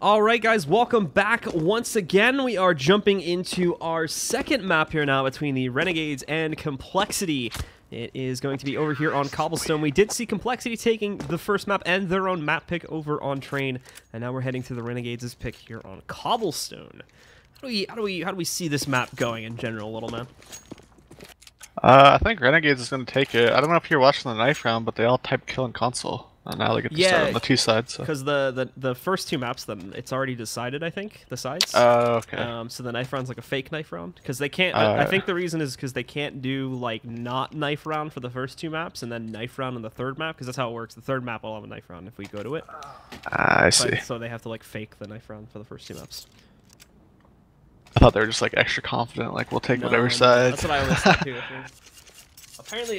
All right, guys, welcome back once again. We are jumping into our second map here now between the Renegades and compLexity. It is going to be over here on Cobblestone. We did see compLexity taking the first map and their own map pick over on Train, and now we're heading to the Renegades' pick here on Cobblestone. How do we see this map going in general, little man? I think Renegades is going to take it. I don't know if you're watching the knife round, but they all type kill in console. And now they get to start on the two sides. Because the first two maps, it's already decided, I think, the sides. Oh, okay. So the knife round's like a fake knife round. Because they can't, I think the reason is because they can't do, like, not knife round for the first two maps and then knife round on the third map. Because that's how it works. The third map will have a knife round if we go to it. I see. So they have to, like, fake the knife round for the first two maps. I thought they were just, like, extra confident. Like, we'll take whatever side. That's what I always thought, too.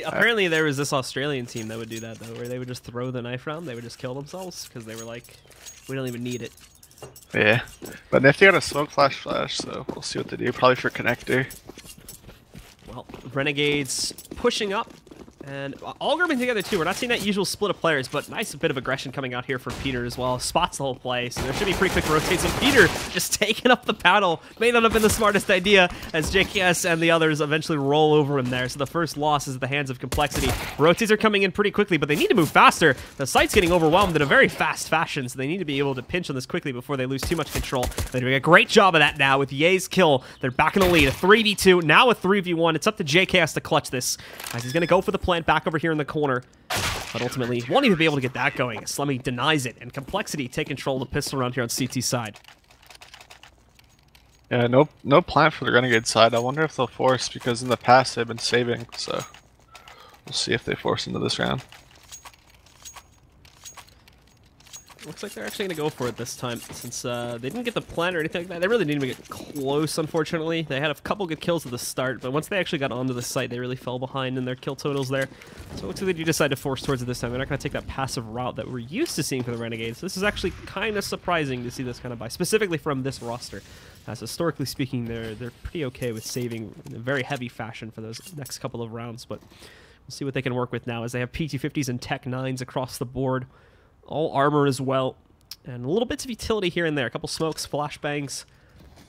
Apparently there was this Australian team that would do that, though, where they would just throw the knife round, they would just kill themselves, because they were like, we don't even need it. Yeah. But Nifty got a smoke flash, so we'll see what they do. Probably for connector. Well, Renegades pushing up, and all grouping together, too. We're not seeing that usual split of players, but nice bit of aggression coming out here from Peter as well. Spots the whole play, so there should be pretty quick rotates, and Peter just taking up the paddle. May not have been the smartest idea, as JKS and the others eventually roll over him there. So the first loss is at the hands of compLexity. Rotates are coming in pretty quickly, but they need to move faster. The site's getting overwhelmed in a very fast fashion, so they need to be able to pinch on this quickly before they lose too much control. They're doing a great job of that now with Ye's kill. They're back in the lead, a 3v2, now a 3v1. It's up to JKS to clutch this, as he's going to go for the plant back over here in the corner. But ultimately, won't even be able to get that going. Slummy denies it, and compLexity take control of the pistol round here on CT side. Yeah, no plan for the Renegade side. I wonder if they'll force, because in the past they've been saving, so we'll see if they force into this round. Looks like they're actually going to go for it this time, since they didn't get the plan or anything like that. They really didn't even get close, unfortunately. They had a couple good kills at the start, but once they actually got onto the site, they really fell behind in their kill totals there. So it looks like they do decide to force towards it this time. They're not going to take that passive route that we're used to seeing for the Renegades. This is actually kind of surprising to see this kind of buy, specifically from this roster. As historically speaking, they're pretty okay with saving in a very heavy fashion for those next couple of rounds, but we'll see what they can work with now, as they have PT-50s and Tech 9s across the board. All armor as well, and little bits of utility here and there. A couple smokes, flashbangs,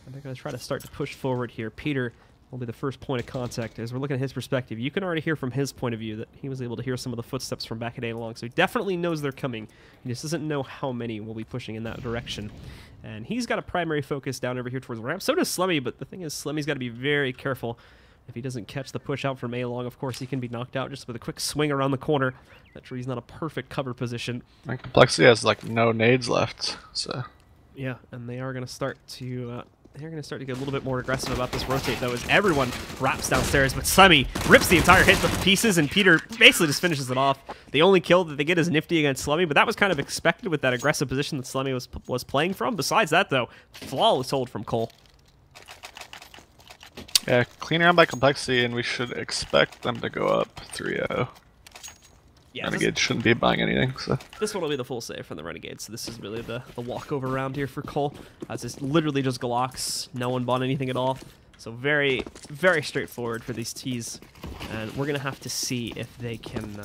and they're going to try to start to push forward here. Peter will be the first point of contact. As we're looking at his perspective, you can already hear from his point of view that he was able to hear some of the footsteps from back at along, so he definitely knows they're coming. He just doesn't know how many will be pushing in that direction. And he's got a primary focus down over here towards the ramp. So does Slummy, but the thing is, Slummy's got to be very careful. If he doesn't catch the push out from A-Long, of course, he can be knocked out just with a quick swing around the corner. That tree's not a perfect cover position. And compLexity has, like, no nades left, so... Yeah, and they are going to start to... They're going to start to get a little bit more aggressive about this rotate, though, as everyone wraps downstairs, but Slummy rips the entire hit with pieces, and Peter basically just finishes it off. The only kill that they get is Nifty against Slummy, but that was kind of expected with that aggressive position that Slummy was playing from. Besides that, though, flawless hold from Cole. Yeah, clean round by compLexity, and we should expect them to go up 3-0. Yeah, Renegades shouldn't be buying anything, so... This one will be the full save from the Renegades, so this is really the walkover round here for Cole, as it's literally just Glocks. No one bought anything at all. So very, very straightforward for these Ts, and we're going to have to see if they can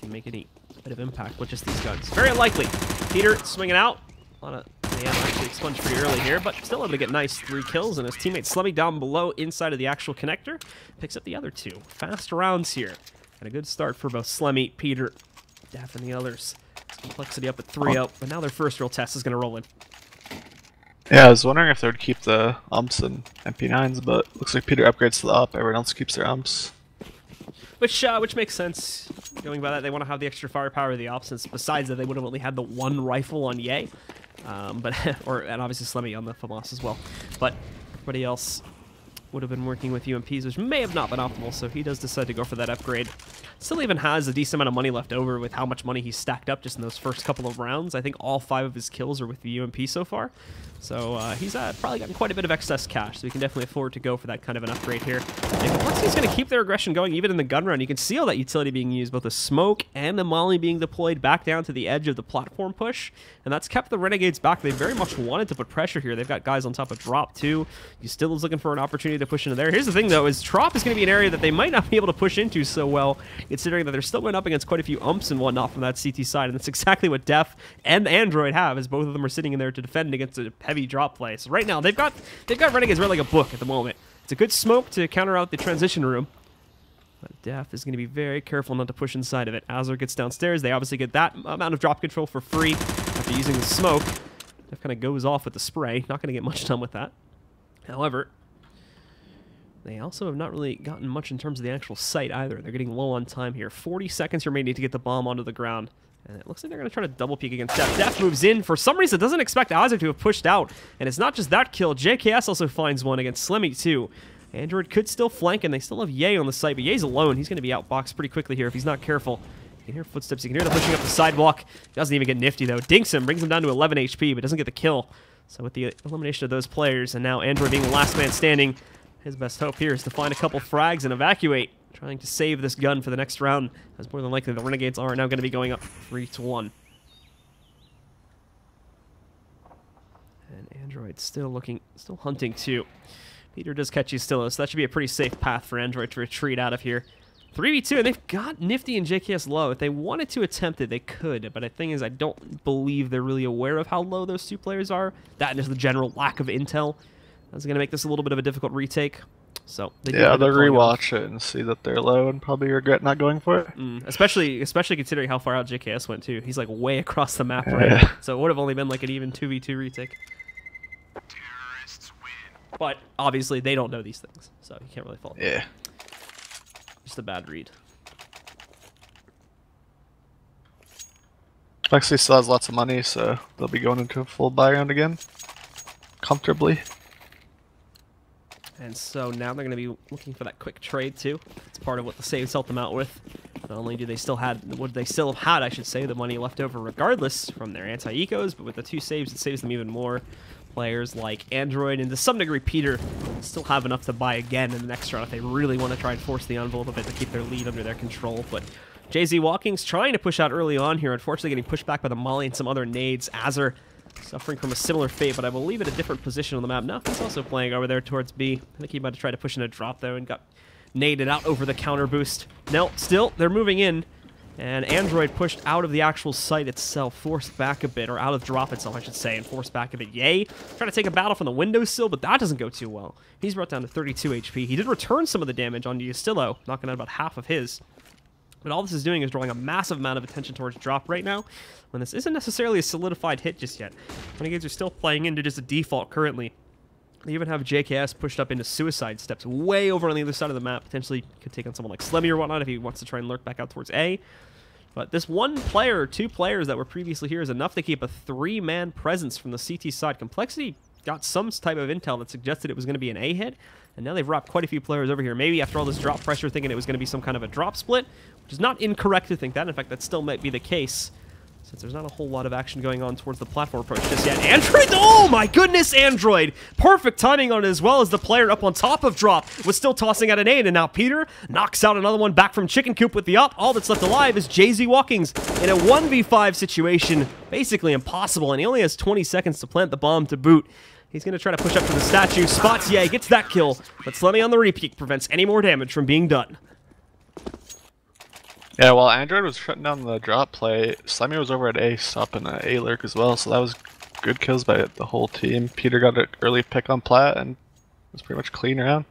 make any bit of impact with just these guns. Very unlikely. Peter swinging out. A lot of... Yeah, actually expunged pretty early here, but still able to get nice 3 kills, and his teammate Slummy down below inside of the actual connector picks up the other 2. Fast rounds here, and a good start for both Slummy, Peter, Def, and the others. compLexity up at 3-0, but now their first real test is going to roll in. Yeah, I was wondering if they would keep the umps and MP9s, but looks like Peter upgrades to the up, everyone else keeps their umps. Which makes sense. Going by that, they want to have the extra firepower of the ops, since besides that, they would have only had the 1 rifle on Ye. And obviously Slummy on the FAMAS as well. But everybody else would have been working with UMPs, which may have not been optimal, so he does decide to go for that upgrade. Still even has a decent amount of money left over with how much money he's stacked up just in those first couple of rounds. I think all 5 of his kills are with the UMP so far. So he's probably gotten quite a bit of excess cash, so he can definitely afford to go for that kind of an upgrade here. And compLexity's going to keep their aggression going even in the gun round. You can see all that utility being used, both the smoke and the molly being deployed back down to the edge of the platform push. And that's kept the Renegades back. They very much wanted to put pressure here. They've got guys on top of drop too. He still is looking for an opportunity to push into there. Here's the thing, though, is Trop is going to be an area that they might not be able to push into so well, considering that they're still going up against quite a few umps and whatnot from that CT side, and that's exactly what Def and Android have, as both of them are sitting in there to defend against a heavy drop play. So right now, they've got Renegades read like a book at the moment. It's a good smoke to counter out the transition room. But Def is going to be very careful not to push inside of it. Azur gets downstairs. They obviously get that amount of drop control for free after using the smoke. Def kind of goes off with the spray. Not going to get much done with that. However, they also have not really gotten much in terms of the actual site either. They're getting low on time here. 40 seconds remaining to get the bomb onto the ground. And it looks like they're going to try to double peek against Def. Def moves in. For some reason, doesn't expect Azur to have pushed out. And it's not just that kill. JKS also finds one against Slemmy, too. Android could still flank, and they still have Ye on the site, but Ye's alone. He's going to be outboxed pretty quickly here if he's not careful. You can hear footsteps. You can hear them pushing up the sidewalk. Doesn't even get nifty, though. Dinks him, brings him down to 11 HP, but doesn't get the kill. So with the elimination of those players, and now Android being the last man standing, his best hope here is to find a couple frags and evacuate, trying to save this gun for the next round, as more than likely the Renegades are now going to be going up 3-1. And Android still hunting, too. Peter does catch you still, so that should be a pretty safe path for Android to retreat out of here. 3v2, and they've got Nifty and JKS low. If they wanted to attempt it, they could, but the thing is, I don't believe they're really aware of how low those two players are. That and just the general lack of intel. That's going to make this a little bit of a difficult retake. So yeah, they'll rewatch it and see that they're low and probably regret not going for it. Especially considering how far out JKS went, too. He's like way across the map right now. So it would have only been like an even 2v2 retake. But obviously, they don't know these things, so you can't really fault them. Yeah. Just a bad read. Complexity still has lots of money, so they'll be going into a full buy round again. Comfortably. And so now they're going to be looking for that quick trade, too. It's part of what the saves helped them out with. Not only do they still have had, I should say, the money left over regardless from their anti-ecos, but with the 2 saves, it saves them even more. Players like Android and to some degree Peter still have enough to buy again in the next round if they really want to try and force the envelope a bit to keep their lead under their control. But JZ Walking's trying to push out early on here, unfortunately getting pushed back by the Molly and some other nades. Azur suffering from a similar fate, but I believe at a different position on the map. Nothing's also playing over there towards B. I think he might have tried to push in a drop though and got naded out over the counter boost. No, still, they're moving in. And Android pushed out of the actual site itself, forced back a bit, or out of drop itself, I should say, and forced back a bit. Yay! Trying to take a battle from the windowsill, but that doesn't go too well. He's brought down to 32 HP. He did return some of the damage on Yustillo, knocking out about half of his. But all this is doing is drawing a massive amount of attention towards drop right now, when this isn't necessarily a solidified hit just yet. Renegades are still playing into just a default currently. They even have JKS pushed up into suicide steps way over on the other side of the map. Potentially could take on someone like Slemmy or whatnot if he wants to try and lurk back out towards A. But this one player or 2 players that were previously here is enough to keep a 3-man presence from the CT side. Complexity got some type of intel that suggested it was going to be an A hit, and now they've dropped quite a few players over here. Maybe after all this drop pressure, thinking it was going to be some kind of a drop split, which is not incorrect to think that. In fact, that still might be the case, since there's not a whole lot of action going on towards the platform approach just yet. Android! Oh my goodness, Android! Perfect timing on it, as well as the player up on top of drop was still tossing out an nade, and now Peter knocks out another one back from Chicken Coop with the up. All that's left alive is JZ Walkings in a 1v5 situation. Basically impossible, and he only has 20 seconds to plant the bomb to boot. He's going to try to push up to the statue. Spots Ye, gets that kill, but Slemmy on the repeat prevents any more damage from being done. Yeah, while Android was shutting down the drop play, Slemmy was over at A, stopping an A lurk as well, so that was good kills by the whole team. Peter got an early pick on Plat and was pretty much clean around.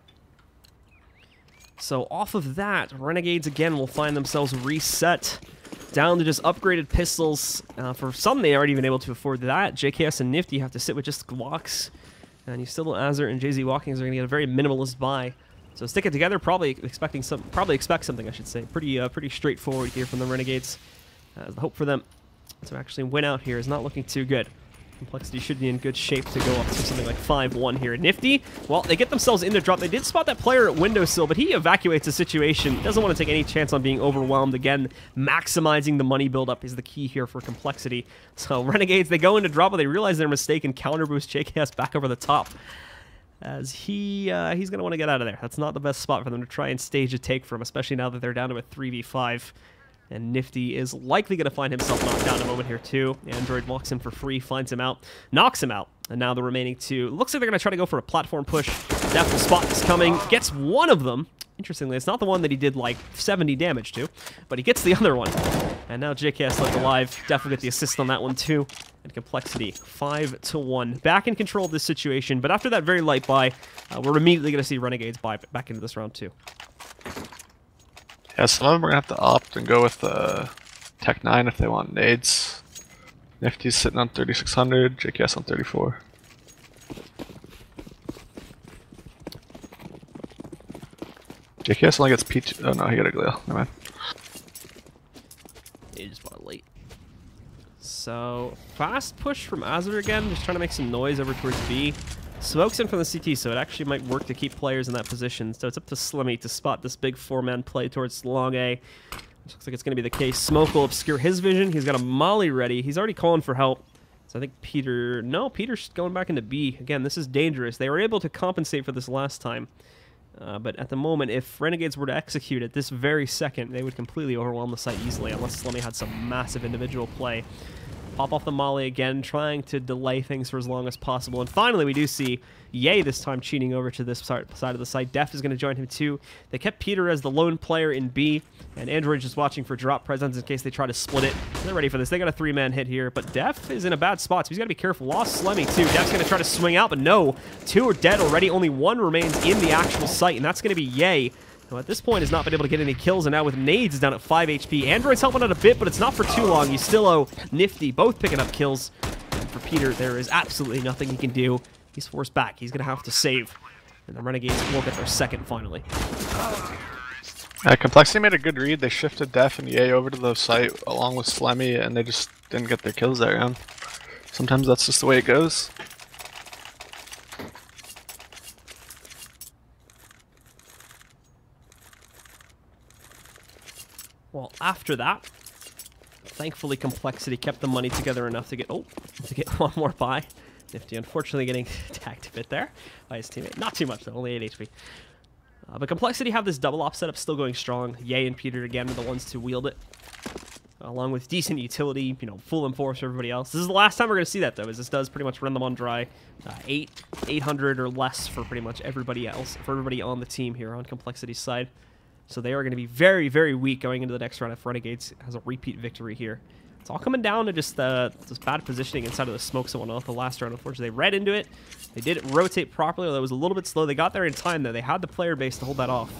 So off of that, Renegades again will find themselves reset down to just upgraded pistols. For some, they aren't even able to afford that. JKS and Nifty have to sit with just Glocks, and you still Azur and JZ Walkings are going to get a very minimalist buy. So stick it together. Probably expect something, I should say. Pretty straightforward here from the Renegades. The hope for them to actually win out here is not looking too good. Complexity should be in good shape to go up to something like 5-1 here. Nifty, well, they get themselves into drop. They did spot that player at windowsill, but he evacuates the situation. Doesn't want to take any chance on being overwhelmed. Again, maximizing the money buildup is the key here for Complexity. So Renegades, they go into drop, but they realize their mistake and counter boost JKS back over the top, as he's going to want to get out of there. That's not the best spot for them to try and stage a take from, especially now that they're down to a 3v5. And Nifty is likely going to find himself knocked down in a moment here, too. Android walks in for free, finds him out, knocks him out. And now the remaining two. Looks like they're going to try to go for a platform push. Def will spot this coming. Gets one of them. Interestingly, it's not the one that he did like 70 damage to, but he gets the other one. And now JKS left alive. Def will get the assist on that one too. And compLexity 5-1. Back in control of this situation, but after that very light buy, we're immediately going to see Renegades buy back into this round too. Yeah, some of them are going to have to opt and go with Tech 9 if they want nades. Nifty's sitting on 3600, JKS on 34. JKS only gets peach. Oh no, he got a Glale. Never mind. He just bought late. So, fast push from Azure again, just trying to make some noise over towards B. Smoke's in from the CT, so it actually might work to keep players in that position. So it's up to Slimmy to spot this big four-man play towards long A. Which looks like it's going to be the case. Smoke will obscure his vision. He's got a molly ready. He's already calling for help. So I think Peter... No, Peter's going back into B. Again, this is dangerous. They were able to compensate for this last time. But at the moment, if Renegades were to execute it this very second, they would completely overwhelm the site easily, unless Slimmy had some massive individual play. Pop off the molly again, trying to delay things for as long as possible. And finally, we do see Ye this time cheating over to this side of the site. Def is going to join him too. They kept Peter as the lone player in B, and Android just watching for drop presence in case they try to split it. They're ready for this. They got a three-man hit here, but Def is in a bad spot, so he's got to be careful. Lost Slemmy too. Def's going to try to swing out, but no. Two are dead already. Only one remains in the actual site, and that's going to be Ye. Who at this point has not been able to get any kills, and now with nades down at 5 HP. Android's helping out a bit, but it's not for too long. You still owe Nifty, both picking up kills. And for Peter, there is absolutely nothing he can do. He's forced back. He's going to have to save. And the Renegades will get their second finally. compLexity made a good read. They shifted Def and Ye over to the site along with Slemmy, and they just didn't get their kills that round. Sometimes that's just the way it goes. Well, after that, thankfully compLexity kept the money together enough to get one more buy. Nifty unfortunately getting attacked a bit there by his teammate. Not too much though, only 8 HP. But compLexity have this double op setup still going strong. Ye and Peter again are the ones to wield it. Along with decent utility, you know, full enforce for everybody else. This is the last time we're going to see that though, as this does pretty much run them on dry. 800 or less for pretty much everybody else, for everybody on the team here on compLexity's side. So they are going to be very, very weak going into the next round if Renegades has a repeat victory here. It's all coming down to just this bad positioning inside of the smokes and whatnot. The last round, unfortunately, they read into it. They didn't rotate properly, although it was a little bit slow. They got there in time, though. They had the player base to hold that off.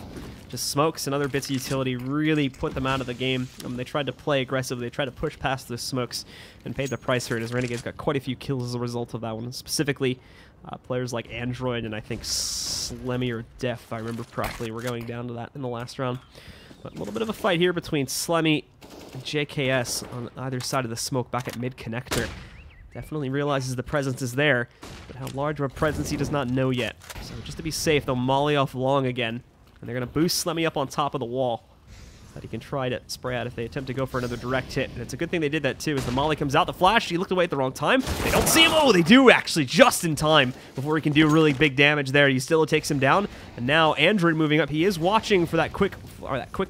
Just smokes and other bits of utility really put them out of the game. They tried to play aggressively. They tried to push past the smokes and paid the price for it, as Renegades got quite a few kills as a result of that one. Specifically, players like Android and I think Slemmy or Def, if I remember properly, were going down to that in the last round. But a little bit of a fight here between Slemmy and JKS on either side of the smoke back at mid-connector. Definitely realizes the presence is there, but how large of a presence he does not know yet. So just to be safe, they'll molly off long again, and they're going to boost Slemmy up on top of the wall that he can try to spray out if they attempt to go for another direct hit. And it's a good thing they did that too, as the molly comes out. The flash, he looked away at the wrong time. They don't see him. Oh, they do actually, just in time before he can do really big damage there. Yustillo takes him down, and now Android moving up. He is watching for that quick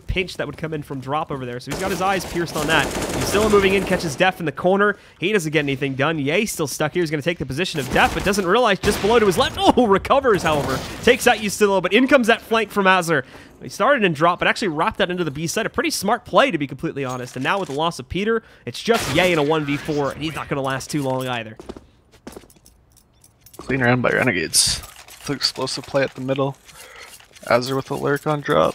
pinch that would come in from drop over there. So he's got his eyes pierced on that. Yustillo moving in, catches Def in the corner. He doesn't get anything done. Ye still stuck here. He's going to take the position of Def, but doesn't realize just below to his left. Oh, recovers, however. Takes out Yustillo, but in comes that flank from Azure. He started in drop, but actually wrapped that into the B side. A pretty smart play, to be completely honest. And now with the loss of Peter, it's just Ye in a 1v4, and he's not going to last too long either. Clean round by Renegades. The explosive play at the middle. Azure with a lurk on drop.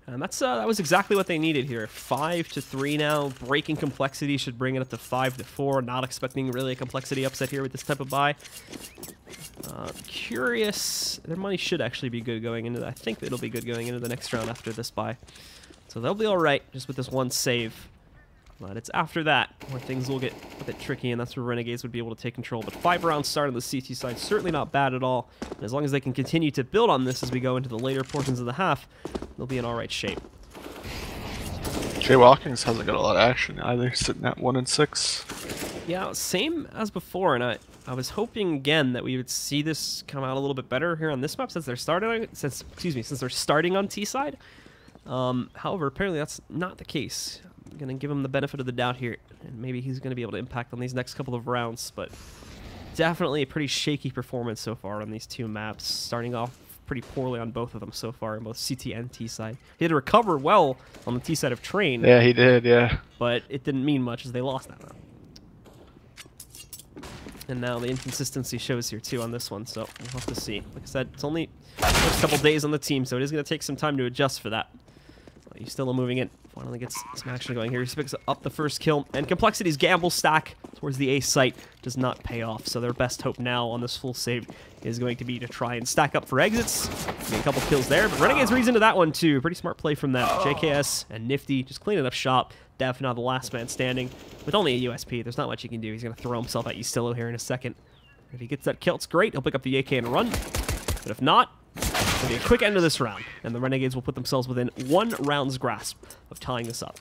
And that was exactly what they needed here. 5-3 now. Breaking compLexity should bring it up to 5-4. Not expecting really a compLexity upset here with this type of buy. Curious. Their money should actually be good going into that. I think it'll be good going into the next round after this buy. So they'll be alright just with this one save. But it's after that where things will get a bit tricky, and that's where Renegades would be able to take control. But 5 rounds start on the CT side, certainly not bad at all. And as long as they can continue to build on this as we go into the later portions of the half, they'll be in alright shape. Jay Watkins hasn't got a lot of action either, sitting at 1-6. Yeah, same as before, and I was hoping again that we would see this come out a little bit better here on this map since they're starting on T side. However, apparently that's not the case. Gonna give him the benefit of the doubt here, and maybe he's gonna be able to impact on these next couple of rounds, but definitely a pretty shaky performance so far on these two maps, starting off pretty poorly on both of them so far, on both CT and T side. He had to recover well on the T side of Train. Yeah, he did, yeah. But it didn't mean much as they lost that map. And now the inconsistency shows here too on this one, so we'll have to see. Like I said, it's only the first couple days on the team, so it is going to take some time to adjust for that. He's still moving in. Finally gets some action going here. He picks up the first kill, and compLexity's gamble stack towards the A site does not pay off, so their best hope now on this full save is going to be to try and stack up for exits. Get a couple kills there, but Renegades reads into that one too. Pretty smart play from them. JKS and Nifty just cleaning up shop. Def now the last man standing. With only a USP, there's not much he can do. He's going to throw himself at Ustillo here in a second. If he gets that kill, it's great. He'll pick up the AK and run. But if not, it'll be a quick end of this round, and the Renegades will put themselves within 1 round's grasp of tying this up.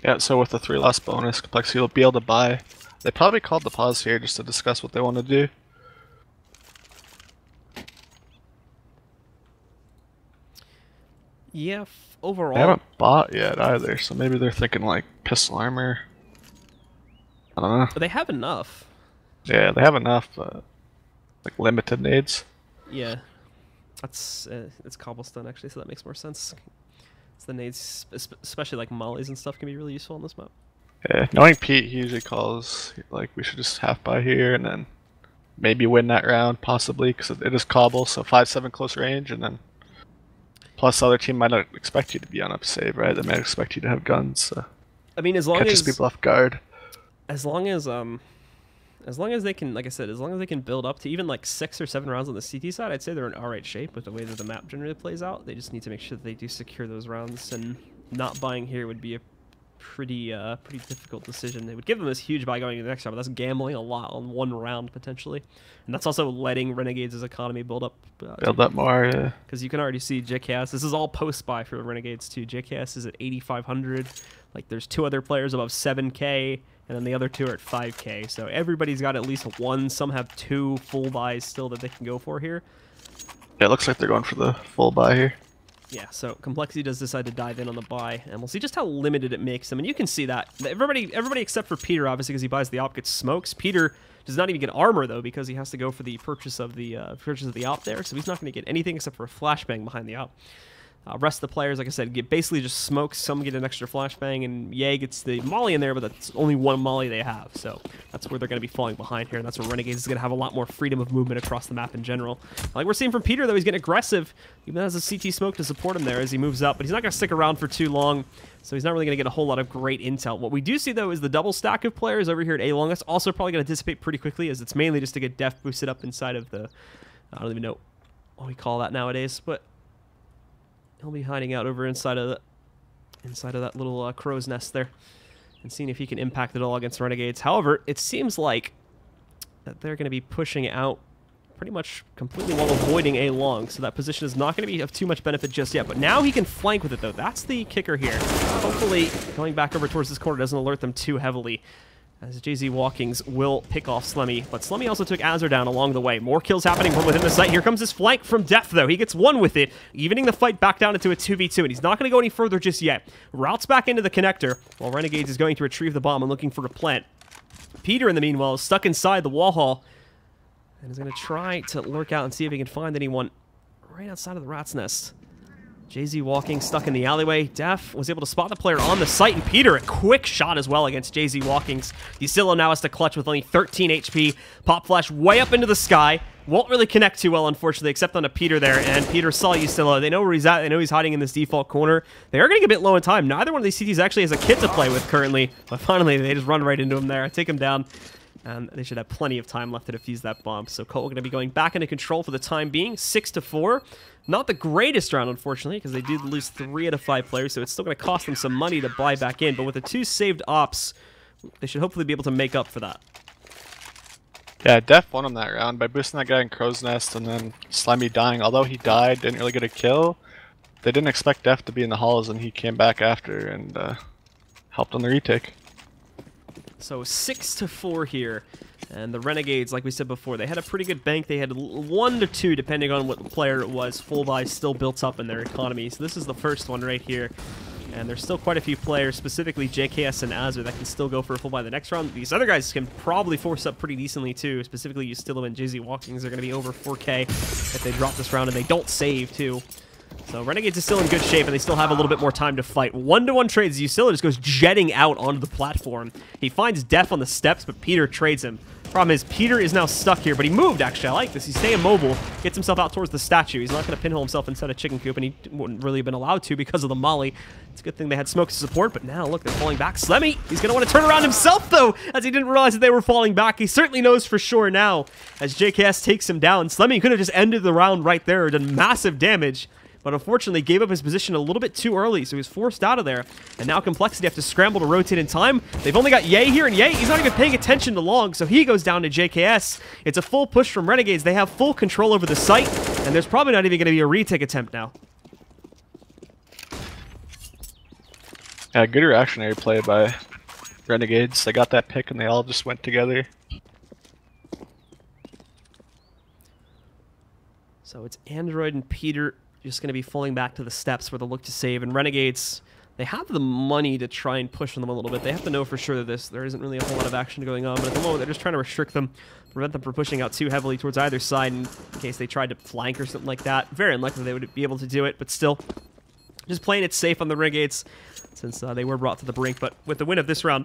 Yeah, so with the 3 loss bonus, compLexity will be able to buy. They probably called the pause here just to discuss what they want to do. Yeah, overall. They haven't bought yet either, so maybe they're thinking like pistol armor. I don't know. But they have enough. Yeah, they have enough, like limited nades. Yeah, that's it's cobblestone actually, so that makes more sense. It's the nades, especially like mollies and stuff, can be really useful on this map. Yeah, knowing Pete, he usually calls like we should just half buy here and then maybe win that round possibly because it is cobble, so 5-7 close range, and then plus the other team might not expect you to be on up save, right? They might expect you to have guns. So I mean, as long catches as people off guard. As long as they can, like I said, as long as they can build up to even like 6 or 7 rounds on the CT side, I'd say they're in alright shape with the way that the map generally plays out. They just need to make sure that they do secure those rounds, and not buying here would be a pretty difficult decision. It would give them this huge buy going into the next round, but that's gambling a lot on 1 round potentially, and that's also letting Renegades' economy build up. Build up more, yeah. Because you can already see JKS. This is all post buy for the Renegades too. JKS is at 8,500. Like there's 2 other players above 7K. And then the other 2 are at 5K. So everybody's got at least 1. Some have 2 full buys still that they can go for here. Yeah, it looks like they're going for the full buy here. Yeah, so compLexity does decide to dive in on the buy, and we'll see just how limited it makes them. And you can see that. Everybody except for Peter, obviously, because he buys the op, gets smokes. Peter does not even get armor, though, because he has to go for the purchase of the op there. So he's not going to get anything except for a flashbang behind the op. Rest of the players, like I said, get basically just smokes. Some get an extra flashbang, and Ye gets the molly in there, but that's only 1 molly they have. So that's where they're going to be falling behind here, and that's where Renegades is going to have a lot more freedom of movement across the map in general. Like we're seeing from Peter, though, he's getting aggressive. He even has a CT smoke to support him there as he moves up, but he's not going to stick around for too long, so he's not really going to get a whole lot of great intel. What we do see, though, is the double stack of players over here at A long. That's also probably going to dissipate pretty quickly, as it's mainly just to get def boosted up inside of the... I don't even know what we call that nowadays, but... he'll be hiding out over inside of that little crow's nest there, and seeing if he can impact it all against Renegades. However, it seems like that they're going to be pushing out pretty much completely while avoiding A long, so that position is not going to be of too much benefit just yet. But now he can flank with it, though. That's the kicker here. Hopefully, going back over towards this corner doesn't alert them too heavily, as JZ Walkings will pick off Slemmy. But Slemmy also took Azur down along the way. More kills happening from within the site. Here comes his flank from Def, though. He gets 1 with it, evening the fight back down into a 2v2, and he's not going to go any further just yet. Routes back into the connector, while Renegades is going to retrieve the bomb and looking for a plant. Peter, in the meanwhile, is stuck inside the wall hall, and is going to try to lurk out and see if he can find anyone right outside of the rat's nest. JZ Walking stuck in the alleyway. Def was able to spot the player on the site, and Peter, a quick shot as well against JZ Walkings. Ustillo now has to clutch with only 13 HP. Pop flash way up into the sky. Won't really connect too well, unfortunately, except on a Peter there, and Peter saw Ustillo. They know where he's at. They know he's hiding in this default corner. They are getting a bit low in time. Neither one of these CTs actually has a kit to play with currently, but finally they just run right into him there, take him down. And they should have plenty of time left to defuse that bomb. So Cole going to be going back into control for the time being, 6-4. Not the greatest round, unfortunately, because they did lose 3 out of 5 players, so it's still going to cost them some money to buy back in. But with the 2 saved ops, they should hopefully be able to make up for that. Yeah, Def won him that round by boosting that guy in Crow's Nest and then Slimy dying. Although he died, didn't really get a kill. They didn't expect Def to be in the halls, and he came back after and helped on the retake. So 6-4 here. And the Renegades, like we said before, they had a pretty good bank. They had 1 to 2, depending on what player it was. Full buys still built up in their economy. So this is the first one right here. And there's still quite a few players, specifically JKS and Azure, that can still go for a full buy the next round. These other guys can probably force up pretty decently too, specifically Ustilo and JZ Walkings. They're going to be over 4K if they drop this round, and they don't save too. So Renegades is still in good shape, and they still have a little bit more time to fight. 1-to-1 trades. Ustilo just goes jetting out onto the platform. He finds Def on the steps, but Peter trades him. Problem is, Peter is now stuck here, but he moved, actually. I like this. He's staying mobile, gets himself out towards the statue. He's not going to pinhole himself inside a chicken coop, and he wouldn't really have been allowed to because of the molly. It's a good thing they had smoke to support, but now, look, they're falling back. Slemmy, he's going to want to turn around himself, though, as he didn't realize that they were falling back. He certainly knows for sure now, as JKS takes him down. Slemmy could have just ended the round right there, done massive damage, but unfortunately gave up his position a little bit too early, so he was forced out of there. And now compLexity have to scramble to rotate in time. They've only got Ye here, and Ye, he's not even paying attention to Long, so he goes down to JKS. It's a full push from Renegades. They have full control over the site, and there's probably not even going to be a retake attempt now. Yeah, good reactionary play by Renegades. They got that pick, and they all just went together. So it's Android and Peter just going to be falling back to the steps where they'll look to save. And Renegades, they have the money to try and push on them a little bit. They have to know for sure that there isn't really a whole lot of action going on. But at the moment, they're just trying to restrict them, prevent them from pushing out too heavily towards either side in case they tried to flank or something like that. Very unlikely they would be able to do it, but still, just playing it safe on the Renegades since they were brought to the brink. But with the win of this round,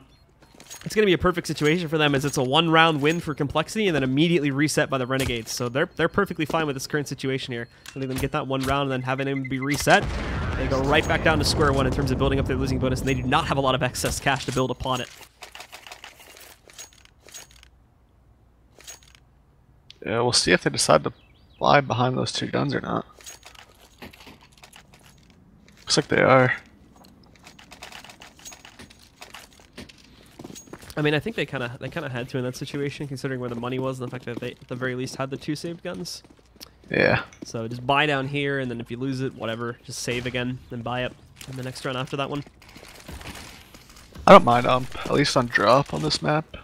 it's going to be a perfect situation for them, as it's a 1-round win for compLexity and then immediately reset by the Renegades. So they're perfectly fine with this current situation here. Letting them get that 1 round and then having them be reset. They go right back down to square one in terms of building up their losing bonus, and they do not have a lot of excess cash to build upon it. Yeah, we'll see if they decide to fly behind those 2 guns or not. Looks like they are. I mean, I think they kind of had to in that situation, considering where the money was and the fact that they, at the very least, had the 2 saved guns. Yeah. So just buy down here, and then if you lose it, whatever, just save again, then buy it in the next round after that one. I don't mind at least on drop on this map.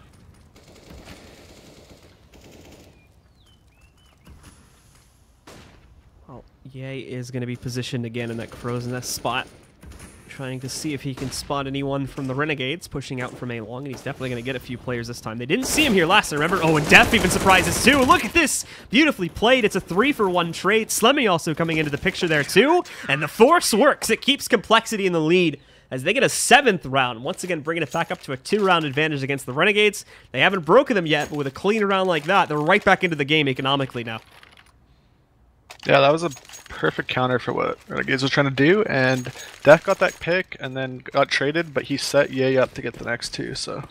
Well, Ye is going to be positioned again in that crow's nest spot, trying to see if he can spot anyone from the Renegades, pushing out from A long, and he's definitely going to get a few players this time. They didn't see him here last time, remember? Oh, and Def even surprises too. Look at this! Beautifully played. It's a 3-for-1 trade. Slemmy also coming into the picture there too, and the force works. It keeps compLexity in the lead as they get a 7th round, once again bringing it back up to a 2-round advantage against the Renegades. They haven't broken them yet, but with a clean round like that, they're right back into the game economically now. Yeah, that was a perfect counter for what Renegades was trying to do, and Def got that pick and then got traded, but he set Ye up to get the next 2, so.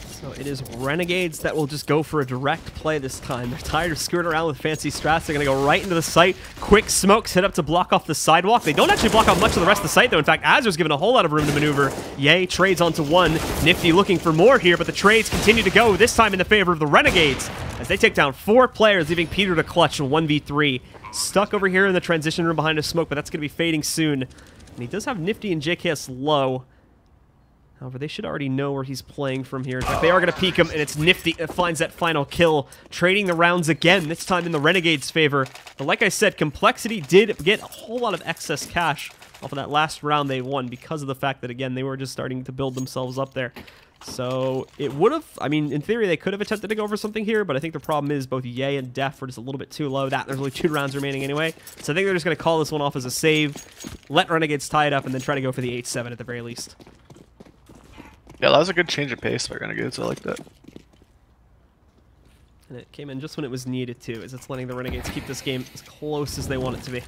So it is Renegades that will just go for a direct play this time. They're tired of skirting around with fancy strats. They're going to go right into the site. Quick smokes hit up to block off the sidewalk. They don't actually block off much of the rest of the site, though. In fact, Azur's given a whole lot of room to maneuver. Ye trades onto 1. Nifty looking for more here, but the trades continue to go, this time in the favor of the Renegades, as they take down 4 players, leaving Peter to clutch a 1v3. Stuck over here in the transition room behind a smoke, but that's going to be fading soon. And he does have Nifty and JKS low. However, they should already know where he's playing from here. In fact, they are going to peek him, and it's Nifty that finds that final kill, trading the rounds again, this time in the Renegades' favor. But like I said, compLexity did get a whole lot of excess cash off of that last round they won because of the fact that, again, they were just starting to build themselves up there. So it would have, I mean, in theory, they could have attempted to go for something here, but I think the problem is both Ye and Def were just a little bit too low. There's only 2 rounds remaining anyway. So I think they're just going to call this one off as a save, let Renegades tie it up, and then try to go for the 8-7 at the very least. Yeah, that was a good change of pace by Renegades. I like that. And it came in just when it was needed to, as it's letting the Renegades keep this game as close as they want it to be.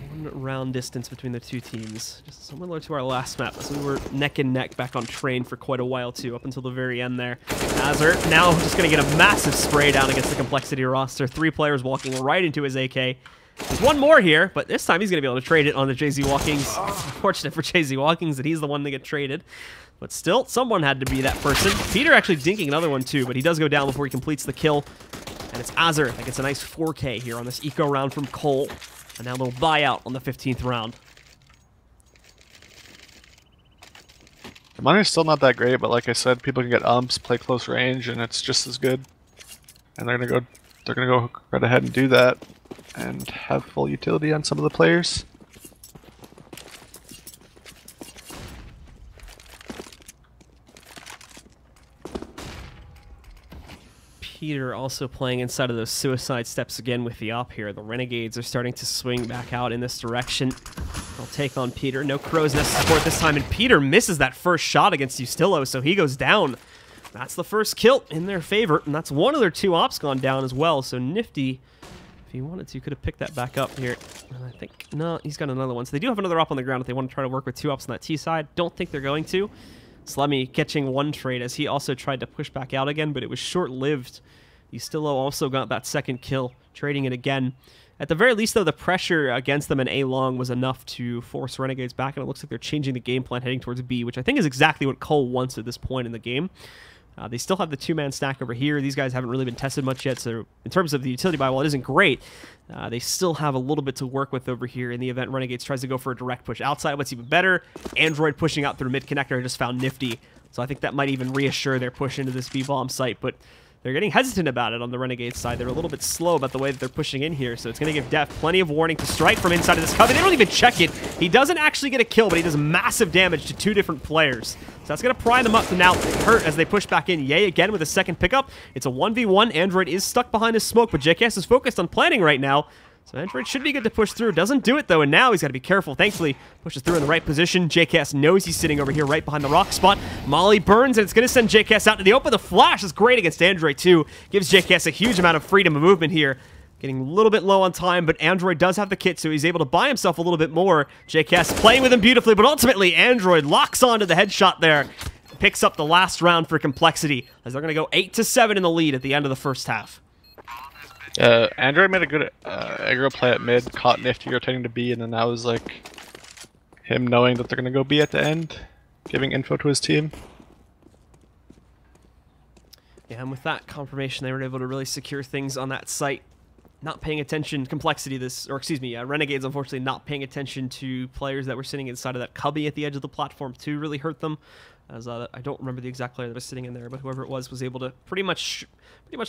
1 round distance between the 2 teams. Just similar to our last map, so we were neck and neck back on train for quite a while too, up until the very end there. Azur now just going to get a massive spray down against the compLexity roster. 3 players walking right into his AK. There's 1 more here, but this time he's going to be able to trade it on the JZ Walkings. Unfortunate for JZ Walkings that he's the one to get traded. But still, someone had to be that person. Peter actually dinking another one too, but he does go down before he completes the kill. And it's Azur that gets a nice 4K here on this eco round from Cole. And now they'll buy out on the 15th round. The money's still not that great, but like I said, people can get umps, play close range, and it's just as good. And they're gonna go right ahead and do that, and have full utility on some of the players. Peter also playing inside of those suicide steps again with the op here. The Renegades are starting to swing back out in this direction. They'll take on Peter. No Crow's Nest support this time, and Peter misses that first shot against Ustillo, so he goes down. That's the first kill in their favor, and that's one of their 2 ops gone down as well, so Nifty, if he wanted to, could have picked that back up here. And I think, no, he's got another one. So they do have another op on the ground if they want to try to work with 2 ops on that T side. Don't think they're going to. Slemmy catching 1 trade as he also tried to push back out again, but it was short-lived. Ustillo also got that second kill, trading it again. At the very least, though, the pressure against them in A long was enough to force Renegades back, and it looks like they're changing the game plan heading towards B, which I think is exactly what Cole wants at this point in the game. They still have the 2-man stack over here. These guys haven't really been tested much yet, so in terms of the utility buy, while it isn't great, they still have a little bit to work with over here in the event Renegades tries to go for a direct push. Outside, what's even better, Android pushing out through mid-connector. I just found Nifty, so I think that might even reassure their push into this B-bomb site, but they're getting hesitant about it on the Renegade side. They're a little bit slow about the way that they're pushing in here, so it's going to give Def plenty of warning to strike from inside of this cover. They don't even check it. He doesn't actually get a kill, but he does massive damage to 2 different players. So that's going to pry them up to now hurt as they push back in. Yay again with a second pickup. It's a 1v1. Android is stuck behind his smoke, but JKS is focused on planning right now. So Android should be good to push through. Doesn't do it, though, and now he's got to be careful. Thankfully, pushes through in the right position. JKS knows he's sitting over here right behind the rock spot. Molly burns, and it's going to send JKS out to the open. The flash is great against Android, too. Gives JKS a huge amount of freedom of movement here. Getting a little bit low on time, but Android does have the kit, so he's able to buy himself a little bit more. JKS playing with him beautifully, but ultimately, Android locks onto the headshot there. Picks up the last round for compLexity, as they're going to go 8-7 in the lead at the end of the first half. Android made a good aggro play at mid, caught Nifty rotating to B, and then that was like him knowing that they're going to go B at the end, giving info to his team. Yeah, and with that confirmation, they were able to really secure things on that site. Not paying attention, Renegades, unfortunately, not paying attention to players that were sitting inside of that cubby at the edge of the platform too really hurt them. As I don't remember the exact player that was sitting in there, but whoever it was able to pretty much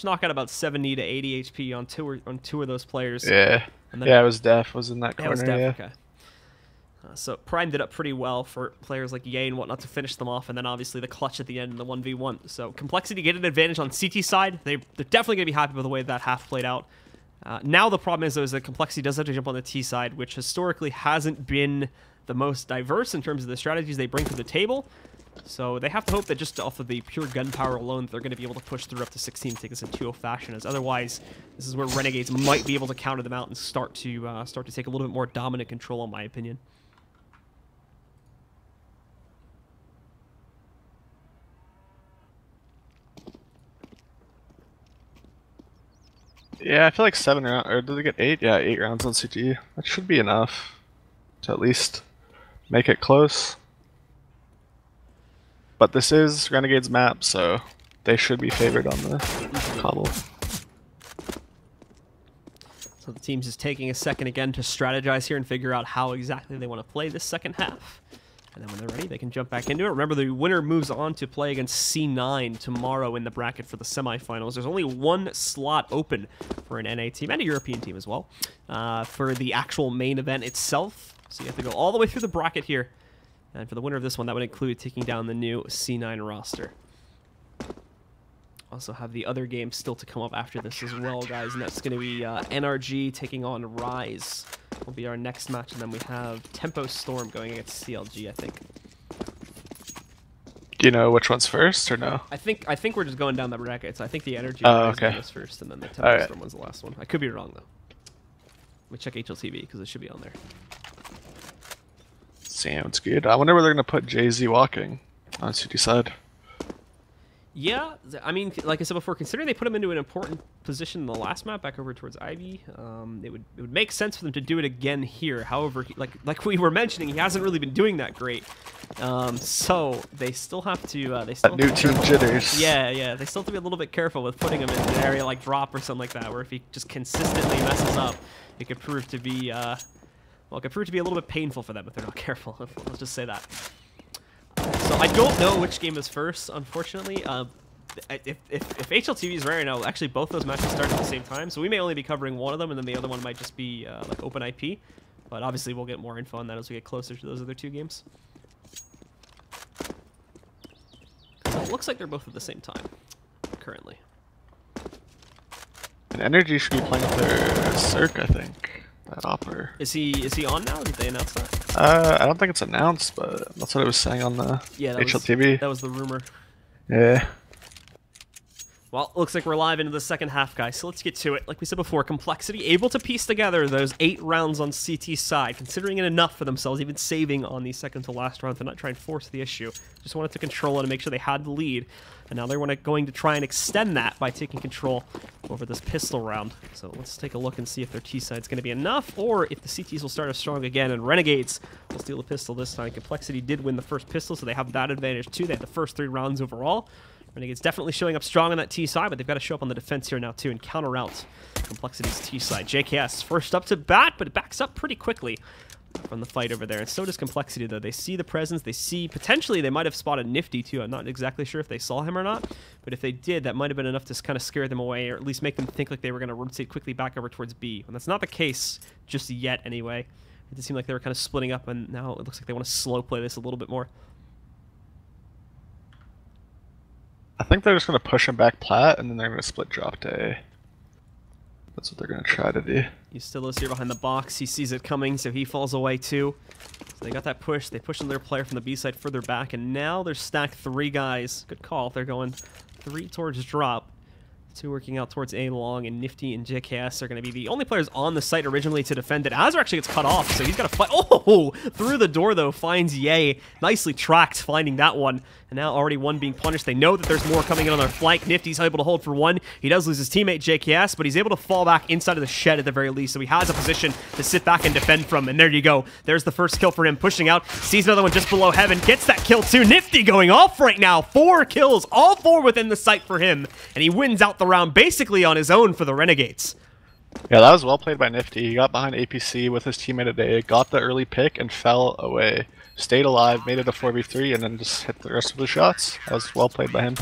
knock out about 70 to 80 HP on two of those players. Yeah, and then, yeah, it was Def was in that corner. It was Def, yeah. okay. So primed it up pretty well for players like Ye and whatnot to finish them off, and then obviously the clutch at the end in the 1v1. So compLexity get an advantage on CT side. They're definitely going to be happy with the way that half played out. Now the problem is, though, is that compLexity does have to jump on the T side, which historically hasn't been the most diverse in terms of the strategies they bring to the table. So they have to hope that just off of the pure gunpowder alone, they're going to be able to push through up to 16 to take this in 2-0 fashion. As otherwise, this is where Renegades might be able to counter them out and start to take a little bit more dominant control, in my opinion. Yeah, I feel like 7 rounds, or did they get 8? Yeah, 8 rounds on CT. That should be enough to at least make it close. But this is Renegade's map, so they should be favored on the cobble. So the team's just taking a second again to strategize here and figure out how exactly they want to play this second half. And then when they're ready, they can jump back into it. Remember, the winner moves on to play against C9 tomorrow in the bracket for the semifinals. There's only 1 slot open for an NA team and a European team as well for the actual main event itself. So you have to go all the way through the bracket here. And for the winner of this one, that would include taking down the new C9 roster. Also have the other games still to come up after this as well, guys. And that's going to be NRG taking on Rise. Will be our next match. And then we have Tempo Storm going against CLG, I think. Do you know which one's first or no? I think we're just going down the bracket. So I think the Energy okay. is first, and then the Tempo Storm one's the last one. I could be wrong, though. Let me check HLTV, because it should be on there. Sounds good. I wonder where they're going to put JZ walking on CT side. Yeah, I mean, like I said before, considering they put him into an important position in the last map back over towards Ivy, it would make sense for them to do it again here. However, like we were mentioning, he hasn't really been doing that great. So they still have to. They still That new have to be team careful. jitters. Yeah. They still have to be a little bit careful with putting him in an area like drop or something like that, where if he just consistently messes up, it could prove to be. Well, it could prove to be a little bit painful for them if they're not careful. Let's just say that. So I don't know which game is first, unfortunately. If HLTV is rare, I know actually both those matches start at the same time, so we may only be covering one of them, and then the other one might just be like open IP. But obviously, we'll get more info on that as we get closer to those other two games. So it looks like they're both at the same time currently. And Energy should be playing with their Cirque, I think. That opera. Is he on now? Did they announce that? I don't think it's announced, but that's what it was saying on the HLTV. That was the rumor. Yeah. Well, looks like we're live into the second half, guys, so let's get to it. Like we said before, compLexity able to piece together those 8 rounds on CT's side, considering it enough for themselves, even saving on the second to last round to not try and force the issue. Just wanted to control it and make sure they had the lead, and now they're going to try and extend that by taking control over this pistol round. So let's take a look and see if their T side's going to be enough, or if the CTs will start as strong again, and Renegades will steal the pistol this time. compLexity did win the first pistol, so they have that advantage too. They had the first 3 rounds overall. Renegades definitely showing up strong on that T side, but they've got to show up on the defense here now too and counter out compLexity's T side. JKS first up to bat, but it backs up pretty quickly from the fight over there. And so does compLexity, though. They see the presence. They see potentially they might have spotted Nifty too. I'm not exactly sure if they saw him or not, but if they did, that might have been enough to kind of scare them away, or at least make them think like they were going to rotate quickly back over towards B. And that's not the case just yet, anyway. It did seem like they were kind of splitting up, and now it looks like they want to slow play this a little bit more. I think they're just going to push him back plat, and then they're going to split drop to A. That's what they're going to try to do. He still is here behind the box. He sees it coming, so he falls away too. So they got that push. They pushed their player from the B side further back, and now they're stacked 3 guys. Good call. They're going 3 towards drop. 2 working out towards A long, and Nifty and JKS are going to be the only players on the site originally to defend it. Azur actually gets cut off, so he's got to fight. Oh! Through the door, though, finds Ye. Nicely tracked, finding that one. And now already 1 being punished. They know that there's more coming in on their flank. Nifty's able to hold for 1. He does lose his teammate, JKS, but he's able to fall back inside of the shed at the very least, so he has a position to sit back and defend from. And there you go. There's the first kill for him, pushing out. Sees another one just below Heaven. Gets that kill, too. Nifty going off right now. 4 kills, all 4 within the sight for him. And he wins out the round basically on his own for the Renegades. Yeah, that was well played by Nifty. He got behind APC with his teammate at A, got the early pick, and fell away. Stayed alive, made it a 4v3, and then just hit the rest of the shots. That was well played by him.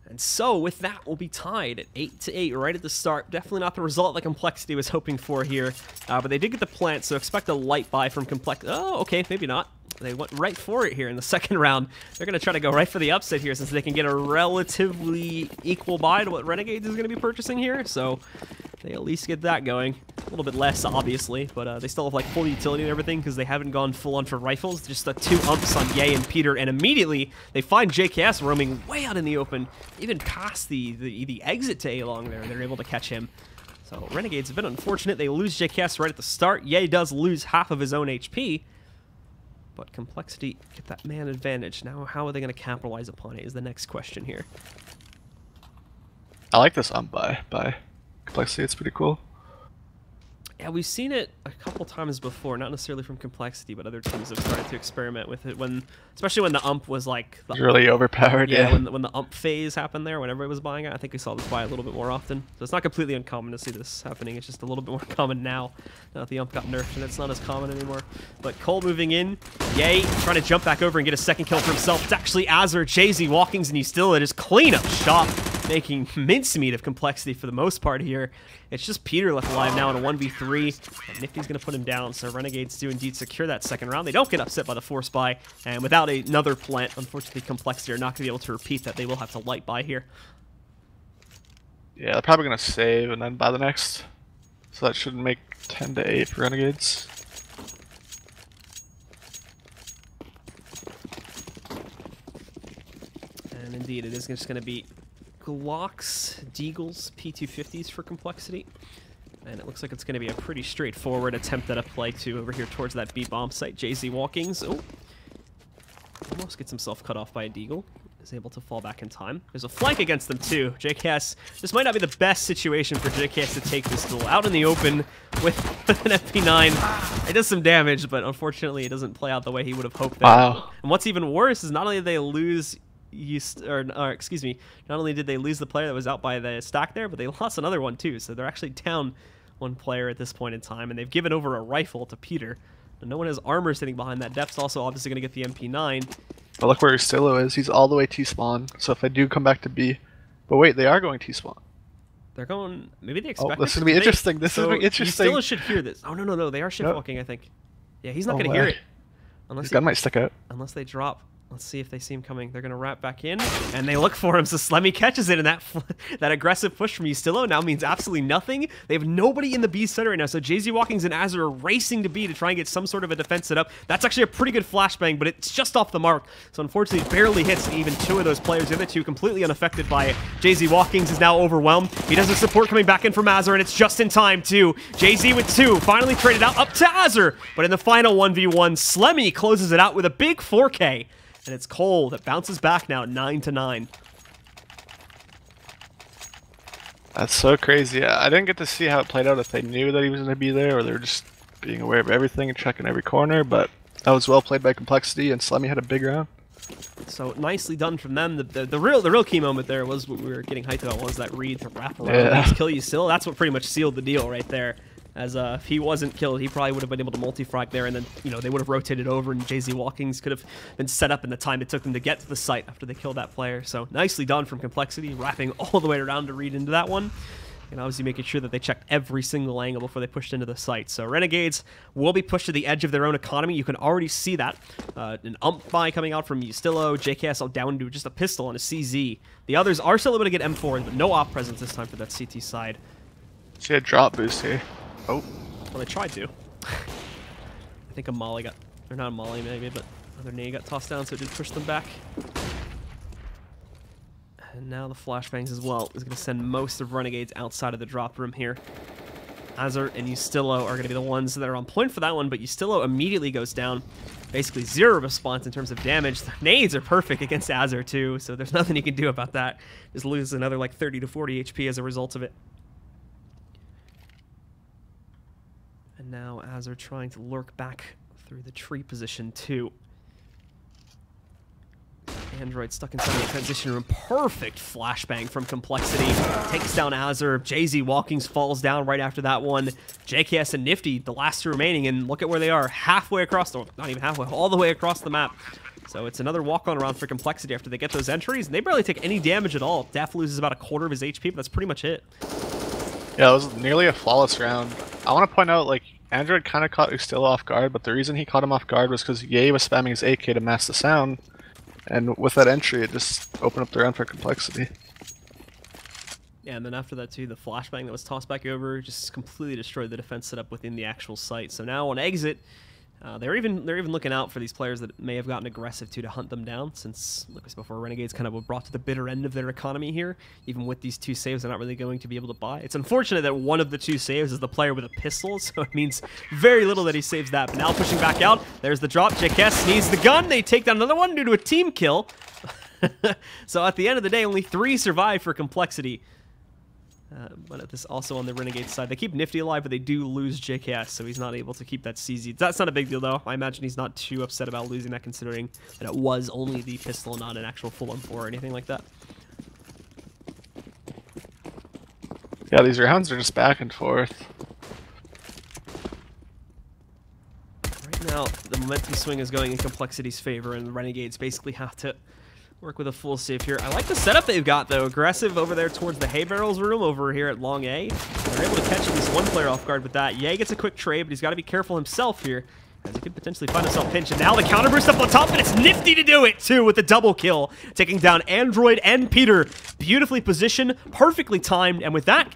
And so, with that, we'll be tied at 8-8 right at the start. Definitely not the result that compLexity was hoping for here. But they did get the plant, so expect a light buy from compLexity. Oh, okay, maybe not. They went right for it here in the second round. They're going to try to go right for the upset here since they can get a relatively equal buy to what Renegades is going to be purchasing here. So they at least get that going. A little bit less, obviously, but they still have like full utility and everything because they haven't gone full on for rifles. Just the 2 umps on Ye and Peter, and immediately they find JKS roaming way out in the open, even past the exit to A long there. They're able to catch him. So Renegades have been unfortunate. They lose JKS right at the start. Ye does lose half of his own HP. But compLexity get that man advantage. Now, how are they going to capitalize upon it is the next question here. I like this buy by compLexity. It's pretty cool. Yeah, we've seen it a couple times before, not necessarily from compLexity, but other teams have started to experiment with it, especially when the ump was like... really overpowered, yeah. When the ump phase happened there, when everybody was buying it, I think we saw this buy a little bit more often. So it's not completely uncommon to see this happening, it's just a little bit more common now that the ump got nerfed, and it's not as common anymore. But Cole moving in, Ye trying to jump back over and get a second kill for himself. It's actually Azur, Jay-Z, Walkings, and he's still at his cleanup shot, making mincemeat of compLexity for the most part here. It's just Peter left alive now in a 1v3, and Nifty's going to put him down, so Renegades do indeed secure that second round. They don't get upset by the force buy, and without another plant, unfortunately compLexity are not going to be able to repeat that. They will have to light buy here. Yeah, they're probably going to save and then buy the next, so that should make 10-8 for Renegades. And indeed, it is just going to be Glocks, Deagles, P250s for compLexity. And it looks like it's going to be a pretty straightforward attempt at a play, too, over here towards that B-bomb site. Jay-Z Walkings. Oh. Almost gets himself cut off by a Deagle. is able to fall back in time. There's a flank against them too. JKS, this might not be the best situation for JKS to take this duel. Out in the open with an MP9. It does some damage, but unfortunately it doesn't play out the way he would have hoped there. Wow. And what's even worse is not only did they lose, excuse me, not only did they lose the player that was out by the stack there, but they lost another one too. So they're actually down one player at this point in time, and they've given over a rifle to Peter. And no one has armor sitting behind that. Def's also obviously going to get the MP9. But look where Ustillo is. He's all the way T-spawn. So if I do come back to B... But wait, they are going T-spawn. They're going... Maybe they expect... Oh, this is going to be interesting. This is going to be interesting. Ustillo should hear this. Oh, no. They are shift walking, I think. Yeah, he's not going to hear it. His gun might stick out. Unless they drop. Let's see if they see him coming. They're going to wrap back in, and they look for him, so Slemmy catches it, and that aggressive push from Ustillo now means absolutely nothing. They have nobody in the B center right now, so JZ Walkings and Azur are racing to B to try and get some sort of a defense set up. That's actually a pretty good flashbang, but it's just off the mark, so unfortunately it barely hits even two of those players. The other two completely unaffected by it. JZ Walkings is now overwhelmed. He does have support coming back in from Azur, and it's just in time, too. JZ with two, finally traded out up to Azur, but in the final 1v1, Slemmy closes it out with a big 4K. And it's Cole that bounces back now at 9-9. That's so crazy. I didn't get to see how it played out, if they knew that he was going to be there or they were just being aware of everything and checking every corner, but that was well played by compLexity, and Slemmy had a big round. So nicely done from them. The real key moment there was what we were getting hyped about, was that read to wrap around, kill you still. That's what pretty much sealed the deal right there. As if he wasn't killed, he probably would have been able to multi-frag there, and then, you know, they would have rotated over, and JZ Walkings could have been set up in the time it took them to get to the site after they killed that player. So nicely done from compLexity, wrapping all the way around to read into that one. And obviously making sure that they checked every single angle before they pushed into the site. So Renegades will be pushed to the edge of their own economy. You can already see that. An ump buy coming out from Ustillo, JKS down to just a pistol and a CZ. The others are still able to get M4s, but no op presence this time for that CT side. See a drop boost here. Oh. Well, they tried to. I think a molly got... Or not a molly, maybe, but another nade got tossed down, so it did push them back. And now the flashbangs as well is going to send most of Renegades outside of the drop room here. Azur and Ustillo are going to be the ones that are on point for that one, but Ustillo immediately goes down. Basically zero response in terms of damage. The nades are perfect against Azur too, so there's nothing you can do about that. Just lose another like 30 to 40 HP as a result of it. And now Azur trying to lurk back through the tree position too. Android stuck inside the transition room. Perfect flashbang from compLexity. Takes down Azur. JZ Walkings falls down right after that one. JKS and Nifty, the last two remaining, and look at where they are. Halfway across, the, not even halfway, all the way across the map. So it's another walk-on around for compLexity after they get those entries, and they barely take any damage at all. Def loses about a quarter of his HP, but that's pretty much it. Yeah, it was nearly a flawless round. I want to point out, like, Android kind of caught Ustillo off guard, but the reason he caught him off guard was because Ye was spamming his AK to mask the sound, and with that entry, it just opened up the round for compLexity. Yeah, and then after that too, the flashbang that was tossed back over just completely destroyed the defense setup within the actual site. So now on exit, they're even looking out for these players that may have gotten aggressive too to hunt them down, since, like I said before, Renegades kind of were brought to the bitter end of their economy here. Even with these two saves, they're not really going to be able to buy. It's unfortunate that one of the two saves is the player with a pistol, so it means very little that he saves that. But now pushing back out, there's the drop. JKS needs the gun. They take down another one due to a team kill. So at the end of the day, only 3 survive for compLexity. But this also on the Renegade side. They keep Nifty alive, but they do lose JKS, so he's not able to keep that CZ. That's not a big deal, though. I imagine he's not too upset about losing that, considering that it was only the pistol, not an actual full M4 or anything like that. Yeah, these rounds are just back and forth. Right now, the momentum swing is going in compLexity's favor, and the Renegades basically have to work with a full save here. I like the setup they've got, though. Aggressive over there towards the hay barrels room over here at Long A. They're able to catch at least one player off guard with that. Ye gets a quick trade, but he's got to be careful himself here, as he could potentially find himself pinched. And now the counter burst up on top, and it's Nifty to do it, too, with the double kill. Taking down Android and Peter. Beautifully positioned, perfectly timed, and with that,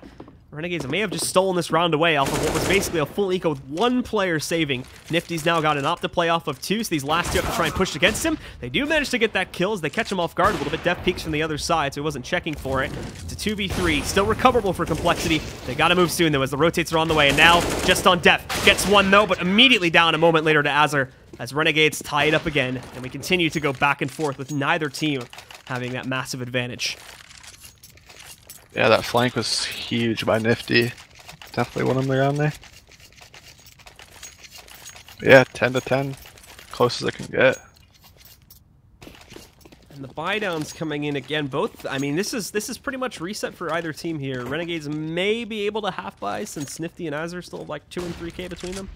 Renegades may have just stolen this round away off of what was basically a full eco with one player saving. Nifty's now got an op to play off of 2, so these last 2 have to try and push against him. They do manage to get that kill as they catch him off guard a little bit. Def peeks from the other side, so he wasn't checking for it. It's a 2v3, still recoverable for compLexity. They gotta move soon, though, as the rotates are on the way. And now, just on Def. Gets one, though, but immediately down a moment later to Azur, as Renegades tie it up again. And we continue to go back and forth with neither team having that massive advantage. Yeah, that flank was huge by Nifty. Definitely want him around there. Yeah, 10 to 10, close as I can get. And the buy downs coming in again. Both, I mean, this is pretty much reset for either team here. Renegades may be able to half buy since Nifty and Azure still have like 2 and 3K between them.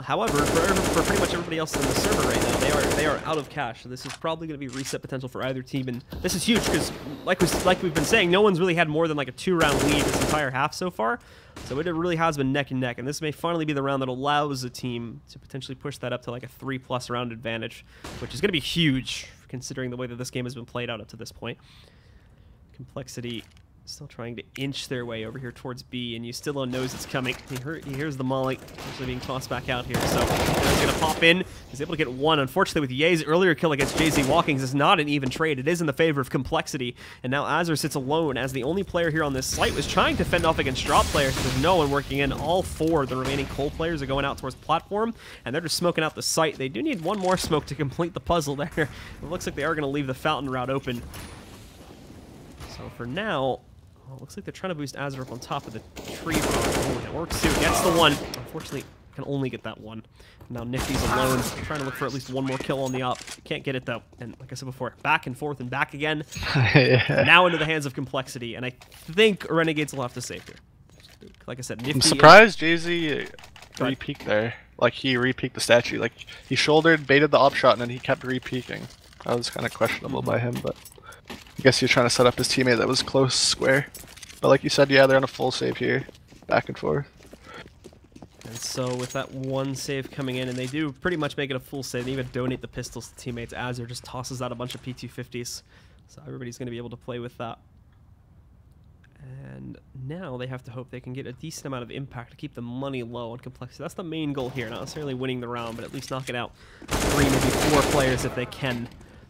However, for pretty much everybody else in the server right now, they are out of cash. So this is probably going to be reset potential for either team, and this is huge because, like we've been saying, no one's really had more than like a 2-round lead this entire half so far. So it really has been neck and neck, and this may finally be the round that allows a team to potentially push that up to like a 3+ round advantage, which is going to be huge considering the way that this game has been played out up to this point. compLexity still trying to inch their way over here towards B, and you still don't know it's coming. He hears the molly actually being tossed back out here, so he's going to pop in. He's able to get one. Unfortunately, with Ye's earlier kill against JZ Walkings, it's not an even trade. It is in the favor of compLexity, and now Azure sits alone as the only player here on this site was trying to fend off against drop players. There's no one working in. All 4 of the remaining Cole players are going out towards platform, and they're just smoking out the site. They do need one more smoke to complete the puzzle there. It looks like they are going to leave the fountain route open. So for now, well, looks like they're trying to boost Azure up on top of the tree rock. Oh, that works too. Gets the one. Unfortunately, can only get that one. Now Nifty's alone, trying to look for at least one more kill on the op. Can't get it though. And like I said before, back and forth and back again. Yeah. Now into the hands of compLexity, and I think Renegades will have to save here. Like I said, Nifty. I'm surprised JZ re-peeked there. Like he re-peeked the statue. Like he shouldered, baited the op shot, and then he kept re-peeking. That was kind of questionable by him, but I guess he was trying to set up his teammate that was close square. But like you said, yeah, they're on a full save here. Back and forth. And so with that one save coming in, and they do pretty much make it a full save, they even donate the pistols to teammates. Azure just tosses out a bunch of P250s. So everybody's going to be able to play with that. And now they have to hope they can get a decent amount of impact to keep the money low on compLexity. That's the main goal here. Not necessarily winning the round, but at least knocking out 3, maybe 4 players if they can.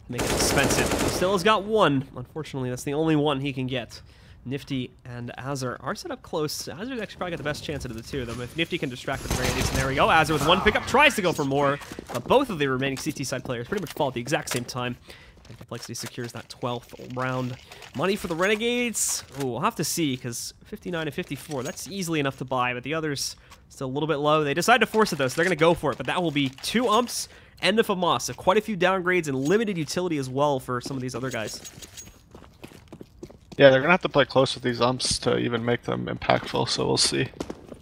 Make it expensive. He still has got one. Unfortunately, that's the only one he can get. Nifty and Azure are set up close. Azur's actually probably got the best chance out of the 2 of them. If Nifty can distract the Renegades, and there we go. Azure with one pickup tries to go for more, but both of the remaining CT side players pretty much fall at the exact same time. And compLexity secures that 12th round. Money for the Renegades. Ooh, we'll have to see, because 59 and 54, that's easily enough to buy, but the others still a little bit low. They decide to force it, though, so they're going to go for it, but that will be 2 umps, end of a Moss. So quite a few downgrades and limited utility as well for some of these other guys. Yeah, they're going to have to play close with these umps to even make them impactful, so we'll see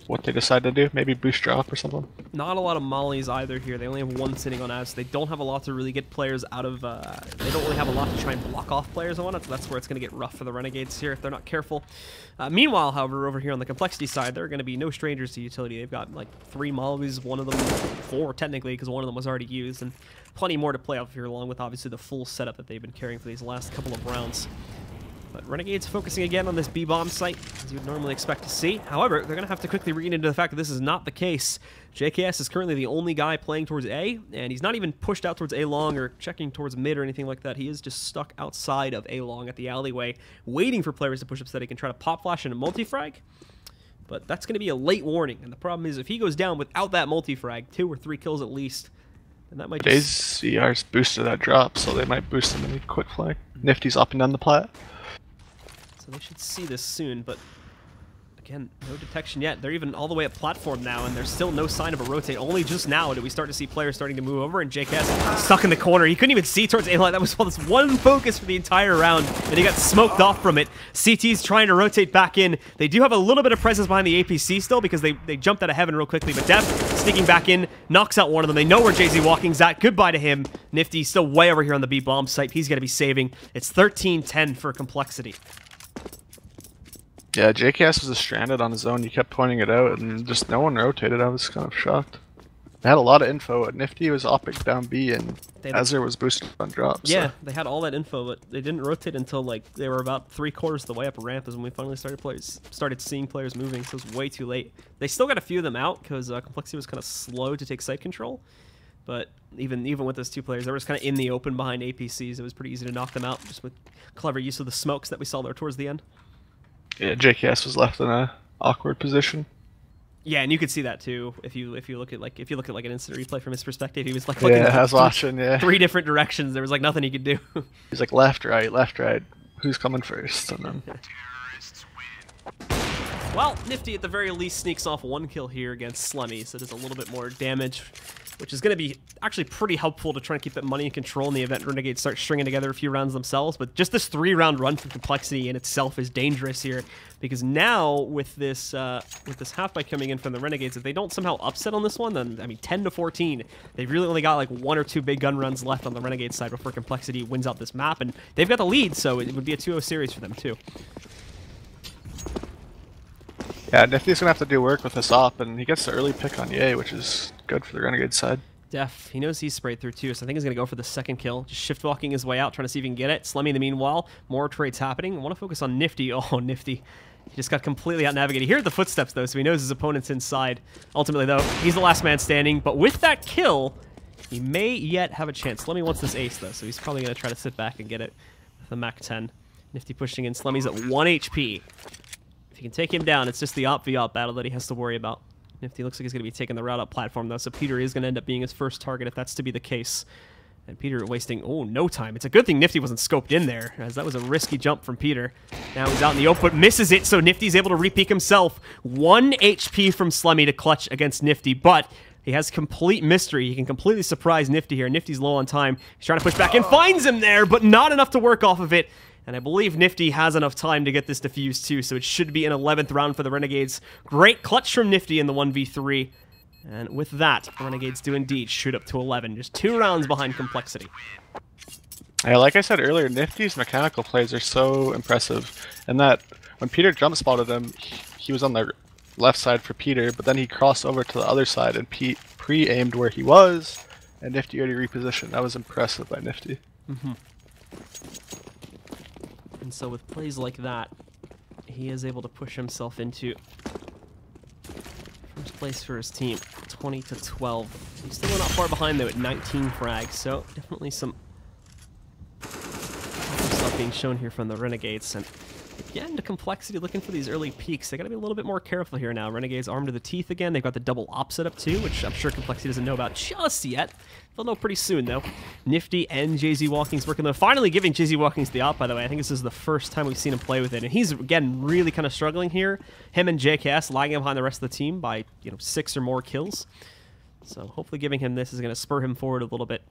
what they decide to do. Maybe boost drop or something. Not a lot of mollies either here. They only have 1 sitting on Az. They don't have a lot to really get players out of... they don't really have a lot to try and block off players on it, so that's where it's going to get rough for the Renegades here if they're not careful. Meanwhile, however, over here on the compLexity side, they're going to be no strangers to utility. They've got like 3 mollies, one of them 4 technically, because one of them was already used, and plenty more to play off here, along with obviously the full setup that they've been carrying for these last couple of rounds. But Renegades focusing again on this B-bomb site, as you would normally expect to see. However, they're going to have to quickly read into the fact that this is not the case. JKS is currently the only guy playing towards A, and he's not even pushed out towards A long or checking towards mid or anything like that. He is just stuck outside of A long at the alleyway, waiting for players to push up so that he can try to pop flash and a multi-frag. But that's going to be a late warning, and the problem is if he goes down without that multi-frag, 2 or 3 kills at least, then that might just... AZR's boosted that drop, so they might boost him in a quick flag. Nifty's up and down the plat. So they should see this soon, but again, no detection yet. They're even all the way at platform now, and there's still no sign of a rotate. Only just now did we start to see players starting to move over, and JKS stuck in the corner. He couldn't even see towards A-line. That was all this one focus for the entire round, and he got smoked off from it. CT's trying to rotate back in. They do have a little bit of presence behind the APC still, because they jumped out of heaven real quickly, but Dev sneaking back in, knocks out one of them. They know where JZ Walking's at. Goodbye to him. Nifty still way over here on the B-bomb site. He's going to be saving. It's 13-10 for compLexity. Yeah, JKS was stranded on his own. You kept pointing it out, and just no one rotated. I was kind of shocked. They had a lot of info. Nifty was opting down B, and Azure was boosted on drops. Yeah, so. they had all that info, but they didn't rotate until like they were about 3/4 of the way up a ramp is when we finally started seeing players moving, so it was way too late. They still got a few of them out because compLexity was kind of slow to take site control, but even with those 2 players, they were just kind of in the open behind APCs. It was pretty easy to knock them out just with clever use of the smokes that we saw there towards the end. Yeah, JKS was left in a awkward position. Yeah, and you could see that too if you look at like an instant replay from his perspective. He was like looking Yeah, I was watching. Yeah, 3 different directions. There was like nothing he could do. he's like left, right, left, right. Who's coming first? And then Well, Nifty at the very least sneaks off 1 kill here against Slemmy, so does a little bit more damage, which is going to be actually pretty helpful to try and keep that money in control in the event Renegades start stringing together a few rounds themselves. But just this 3-round run from compLexity in itself is dangerous here, because now with this half bite coming in from the Renegades, if they don't somehow upset on this one, then I mean 10-14, they've really only got like 1 or 2 big gun runs left on the Renegades side before compLexity wins out this map, and they've got the lead, so it would be a 2-0 series for them too. yeah, Nifty's gonna have to do work with this op, and he gets the early pick on Ye, which is good for the Renegade side. Def, he knows he's sprayed through too, so I think he's going to go for the second kill. Just shift walking his way out, trying to see if he can get it. Slemmy in the meanwhile, more trades happening. I want to focus on Nifty. Oh, Nifty. He just got completely out-navigated. He heard the footsteps though, so he knows his opponent's inside. Ultimately though, he's the last man standing, but with that kill, he may yet have a chance. Slemmy wants this ace though, so he's probably going to try to sit back and get it with the Mach 10. Nifty pushing in. Slemmy's at 1 HP. If you can take him down, it's just the op v op battle that he has to worry about. Nifty looks like he's going to be taking the route up platform, though, so Peter is going to end up being his first target if that's to be the case. And Peter wasting, no time. It's a good thing Nifty wasn't scoped in there, as that was a risky jump from Peter. Now he's out in the open, but misses it, so Nifty's able to re-peek himself. 1 HP from Slemmy to clutch against Nifty, but he has complete mystery. He can completely surprise Nifty here. Nifty's low on time. He's trying to push back and finds him there, but not enough to work off of it. And I believe Nifty has enough time to get this defused too, so it should be an 11th round for the Renegades. Great clutch from Nifty in the 1v3. And with that, the Renegades do indeed shoot up to 11. Just 2 rounds behind compLexity. Yeah, like I said earlier, Nifty's mechanical plays are so impressive. And that when Peter jump spotted him, he was on the left side for Peter, but then he crossed over to the other side and pre-aimed where he was, and Nifty already repositioned. That was impressive by Nifty. And so with plays like that, he is able to push himself into first place for his team, 20-12. He's still not far behind though at 19 frags, so definitely some stuff being shown here from the Renegades. And again, to compLexity looking for these early peaks. They gotta be a little bit more careful here now. Renegades armed to the teeth again. They've got the double op set up too, which I'm sure compLexity doesn't know about just yet. They'll know pretty soon though. Nifty and JZ Walking's working though. Finally giving JZ Walking's the op, by the way. I think this is the first time we've seen him play with it. And he's, again, really kind of struggling here. Him and JKS lagging behind the rest of the team by, 6 or more kills. So hopefully giving him this is going to spur him forward a little bit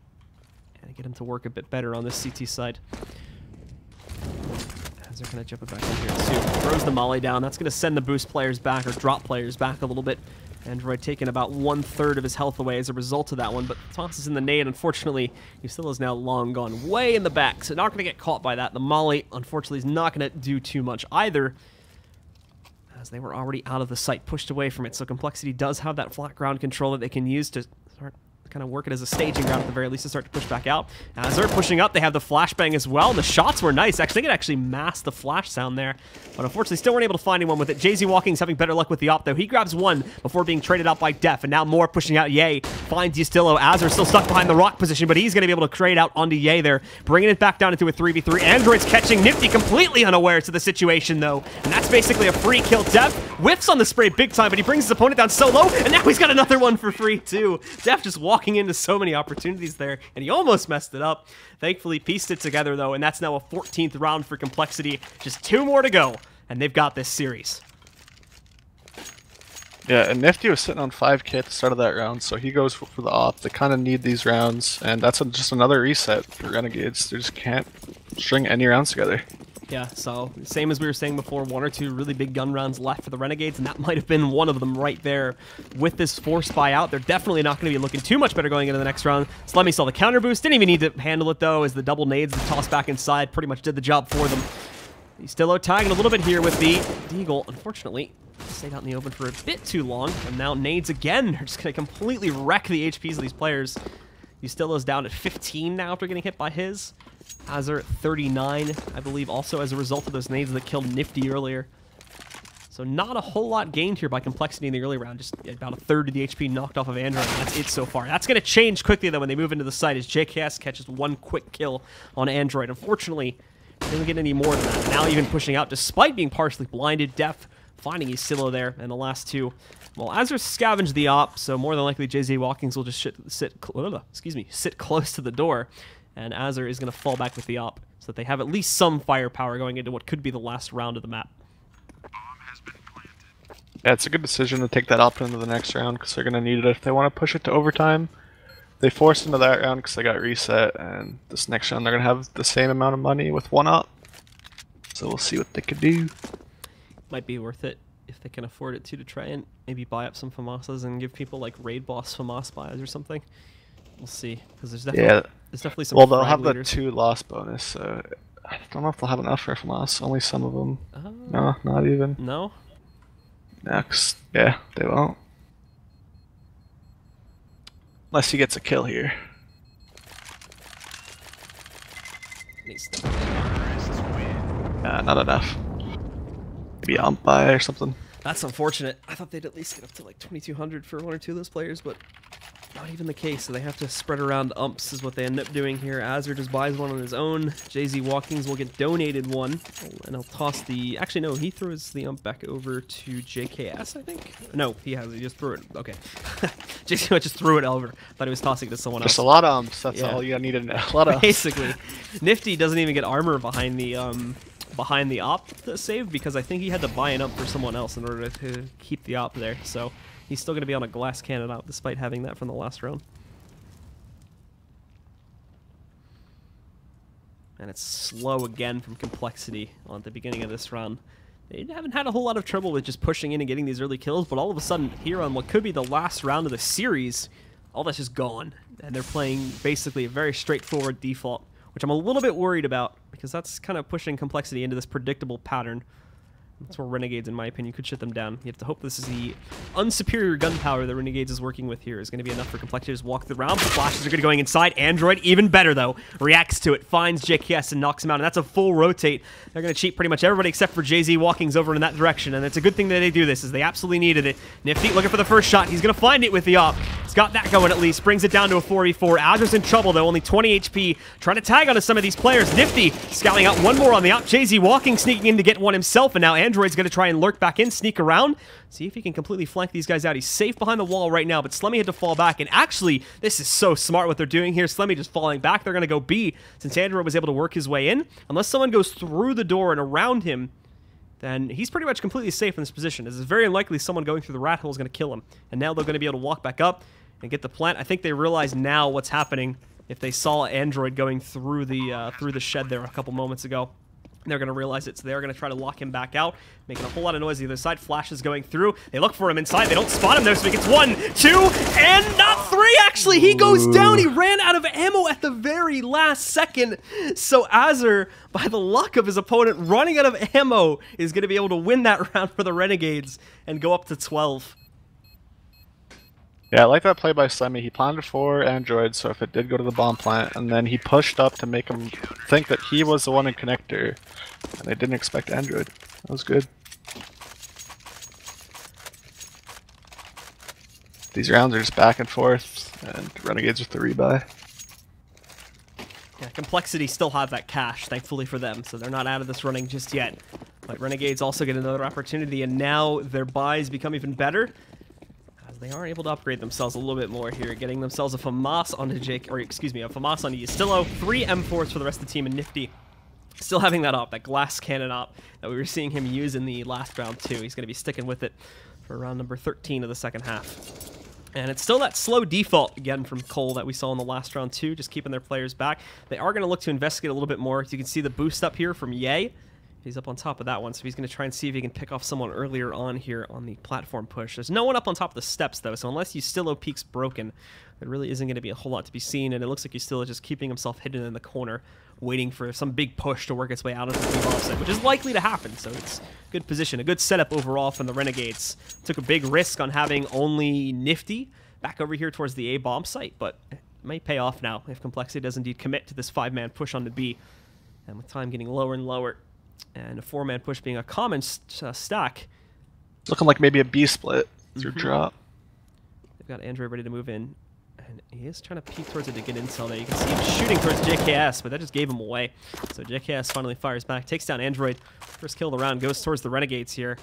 and get him to work a bit better on this CT side. As they're kind of jumping back in here too. Throws the molly down. That's going to send the boost players back, or drop players back a little bit. Android taking about 1/3 of his health away as a result of that one, but tosses in the nade. Unfortunately, Usilla is now long gone way in the back, so not going to get caught by that. The molly, unfortunately, is not going to do too much either, as they were already out of the site, pushed away from it. So compLexity does have that flat ground control that they can use to start kind of work it as a staging ground at the very least to start to push back out. As they're pushing up, they have the flashbang as well, and the shots were nice. Actually, they could actually mask the flash sound there, but unfortunately still weren't able to find anyone with it. JZ Walking's having better luck with the op, though. He grabs one before being traded out by Def, and now more pushing out Ye. Finds Ustillo. Azur still stuck behind the rock position, but he's going to be able to trade out onto Ye there, bringing it back down into a 3v3. Android's catching Nifty completely unawares to the situation, though, and that's basically a free kill. Def whiffs on the spray big time, but he brings his opponent down so low, and now he's got another one for free, too. Def just walking into so many opportunities there, and he almost messed it up. Thankfully pieced it together though, and that's now a 14th round for compLexity. Just 2 more to go, and they've got this series. Yeah, and Nifty was sitting on 5k at the start of that round, so he goes for the op. They kind of need these rounds, and that's just another reset for Renegades. They just can't string any rounds together. Yeah, so same as we were saying before, 1 or 2 really big gun rounds left for the Renegades, and that might have been one of them right there. With this forced buyout, they're definitely not going to be looking too much better going into the next round. Slemmy saw the counter boost, didn't even need to handle it though, as the double nades, the toss back inside, pretty much did the job for them. He's still tagging a little bit here with the Deagle. Unfortunately, stayed out in the open for a bit too long, and now nades again. They're just going to completely wreck the HPs of these players. Ustillo's down at 15 now after getting hit by his. Azur 39, I believe, also as a result of those nades that killed Nifty earlier. So not a whole lot gained here by compLexity in the early round. Just about 1/3 of the HP knocked off of Android, and that's it so far. That's going to change quickly, though, when they move into the site, as JKS catches 1 quick kill on Android. Unfortunately, didn't get any more than that. Now even pushing out, despite being partially blinded. Def finding Isilo there, and the last two. Well, Azure scavenged the op, so more than likely JZ Walkings will just sit close to the door, and Azure is going to fall back with the op, so that they have at least some firepower going into what could be the last round of the map. Yeah, it's a good decision to take that op into the next round because they're going to need it if they want to push it to overtime. They forced into that round because they got reset, and this next round they're going to have the same amount of money with one op. So we'll see what they can do. Might be worth it if they can afford it to try and maybe buy up some FAMASas and give people like raid boss FAMAS buys or something. We'll see, because there's definitely some. Well, they'll have leaders. the 2 loss bonus. So I don't know if they'll have enough for FAMAS. Only some of them. No, not even. No. Next, yeah, they won't. Unless he gets a kill here. Not enough. Maybe ump buy or something. That's unfortunate. I thought they'd at least get up to like 2,200 for 1 or 2 of those players, but not even the case. So they have to spread around umps is what they end up doing here. Azure just buys one on his own. JZ Walkings will get donated one, and he'll toss the... Actually, no, he throws the ump back over to JKS, I think? No, he has. He just threw it. Okay. JZ just threw it over. Thought he was tossing it to someone else. Just a lot of umps. That's all you need to know. A lot of Basically. Nifty doesn't even get armor behind the op save because I think he had to buy an ump for someone else in order to keep the op there. So he's still going to be on a glass cannon op despite having that from the last round. And it's slow again from compLexity on the beginning of this round. They haven't had a whole lot of trouble with just pushing in and getting these early kills, but all of a sudden here on what could be the last round of the series, all that's just gone. And they're playing basically a very straightforward default, which I'm a little bit worried about because that's kind of pushing compLexity into this predictable pattern. That's where Renegades, in my opinion, could shut them down. You have to hope this is the unsuperior gunpowder that Renegades is working with here is going to be enough for compLexity to just walk the round. Flashes are going to go inside. Android, even better, though. Reacts to it, finds JKS and knocks him out, and that's a full rotate. They're going to cheat pretty much everybody except for JZ Walkings over in that direction, and it's a good thing that they do this, as they absolutely needed it. Nifty looking for the first shot. He's going to find it with the op. He's got that going at least. Brings it down to a 4v4. Azure's in trouble, though. Only 20 HP. Trying to tag onto some of these players. Nifty scouting out one more on the op. JZ Walking sneaking in to get one himself, and now Android's going to try and lurk back in, sneak around, see if he can completely flank these guys out. He's safe behind the wall right now, but Slemmy had to fall back, and actually, this is so smart what they're doing here. Slemmy just falling back. They're going to go B, since Android was able to work his way in. Unless someone goes through the door and around him, then he's pretty much completely safe in this position. It's very unlikely someone going through the rat hole is going to kill him. And now they're going to be able to walk back up and get the plant. I think they realize now what's happening if they saw Android going through the shed there a couple moments ago. They're going to realize it, so they're going to try to lock him back out, making a whole lot of noise. The other side, Flashes going through. They look for him inside. They don't spot him, though, so he gets 1, 2, and not 3, actually. He goes down. He ran out of ammo at the very last second. So Azure, by the luck of his opponent running out of ammo, is going to be able to win that round for the Renegades and go up to 12. Yeah, I like that play by Slemmy. He planted for Android, so if it did go to the bomb plant, and then he pushed up to make him think that he was the one in connector, and they didn't expect Android. That was good. These rounds are just back and forth, and Renegades with the rebuy. Yeah, compLexity still have that cash, thankfully for them, so they're not out of this running just yet. But Renegades also get another opportunity, and now their buys become even better. They are able to upgrade themselves a little bit more here, getting themselves a FAMAS onto Jake, or excuse me, a FAMAS onto Yastillo, 3 M4s for the rest of the team, and Nifty still having that op, that glass cannon op that we were seeing him use in the last round too. He's going to be sticking with it for round number 13 of the second half. And it's still that slow default, again, from Cole that we saw in the last round too, just keeping their players back. They are going to look to investigate a little bit more. As you can see the boost up here from Ye. He's up on top of that one, so he's going to try and see if he can pick off someone earlier on here on the platform push. There's no one up on top of the steps, though, so unless Yastillo peaks broken, there really isn't going to be a whole lot to be seen, and it looks like Yastillo is just keeping himself hidden in the corner, waiting for some big push to work its way out of the team offset, which is likely to happen, so it's a good position, a good setup overall from the Renegades. Took a big risk on having only Nifty back over here towards the A bomb site, but it may pay off now if compLexity does indeed commit to this 5-man push on the B, and with time getting lower and lower, and a 4-man push being a common stack. It's looking like maybe a B split through drop. They've got Android ready to move in, and he is trying to peek towards it to get intel there. You can see him shooting towards JKS, but that just gave him away. So JKS finally fires back, takes down Android. First kill of the round goes towards the Renegades here.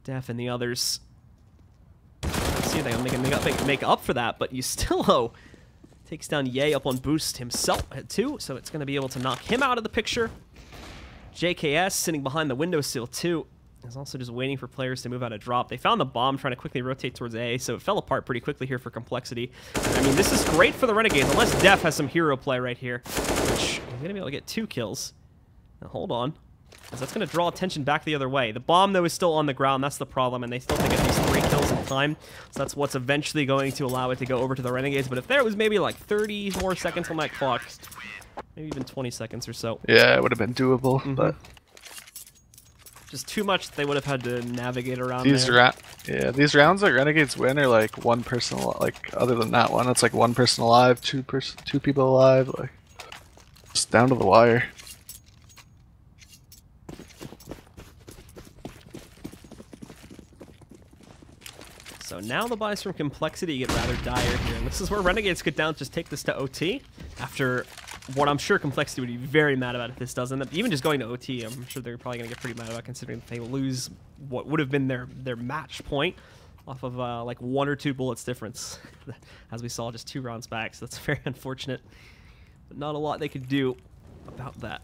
Def and the others. Let's see if they can make up for that, but Ustillo takes down Ye up on boost himself at 2, so it's going to be able to knock him out of the picture. JKS sitting behind the windowsill too is also just waiting for players to move out of drop. They found the bomb trying to quickly rotate towards A, so it fell apart pretty quickly here for compLexity. I mean, this is great for the Renegades, unless Def has some hero play right here, which he's going to be able to get 2 kills. Now, hold on, because that's going to draw attention back the other way. The bomb, though, is still on the ground. That's the problem, and they still think at least 3 kills in time, so that's what's eventually going to allow it to go over to the Renegades. But if there was maybe like 30 more seconds on that clock, maybe even 20 seconds or so. Yeah, it would have been doable, but... Just too much they would have had to navigate around these there. These rounds that Renegades win are like one person, like other than that one, it's like one person alive, two people alive, like just down to the wire. So now the buys from compLexity get rather dire here, and this is where Renegades could just take this to OT after what I'm sure compLexity would be very mad about if this does end up even just going to OT. I'm sure they're probably going to get pretty mad about, considering that they lose what would have been their match point off of like 1 or 2 bullets difference, as we saw just 2 rounds back. So that's very unfortunate, but not a lot they could do about that.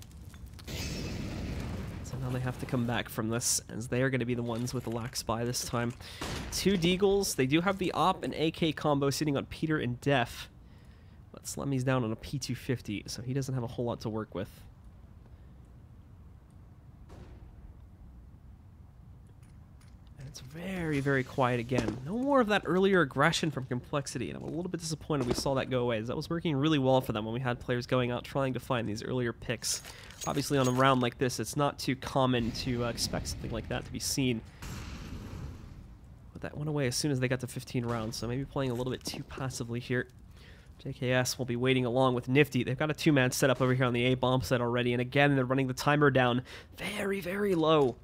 So now they have to come back from this, as they are going to be the ones with the lax spy this time. 2 Deagles. They do have the Op and AK combo sitting on Peter and Def. But Slemmy's down on a P250, so he doesn't have a whole lot to work with. And it's very, very quiet again. No more of that earlier aggression from compLexity, and I'm a little bit disappointed we saw that go away, as that was working really well for them when we had players going out trying to find these earlier picks. Obviously on a round like this, it's not too common to expect something like that to be seen. But that went away as soon as they got to 15 rounds, so maybe playing a little bit too passively here. JKS will be waiting along with Nifty. They've got a 2-man setup over here on the A bomb set already, and again, they're running the timer down very, very low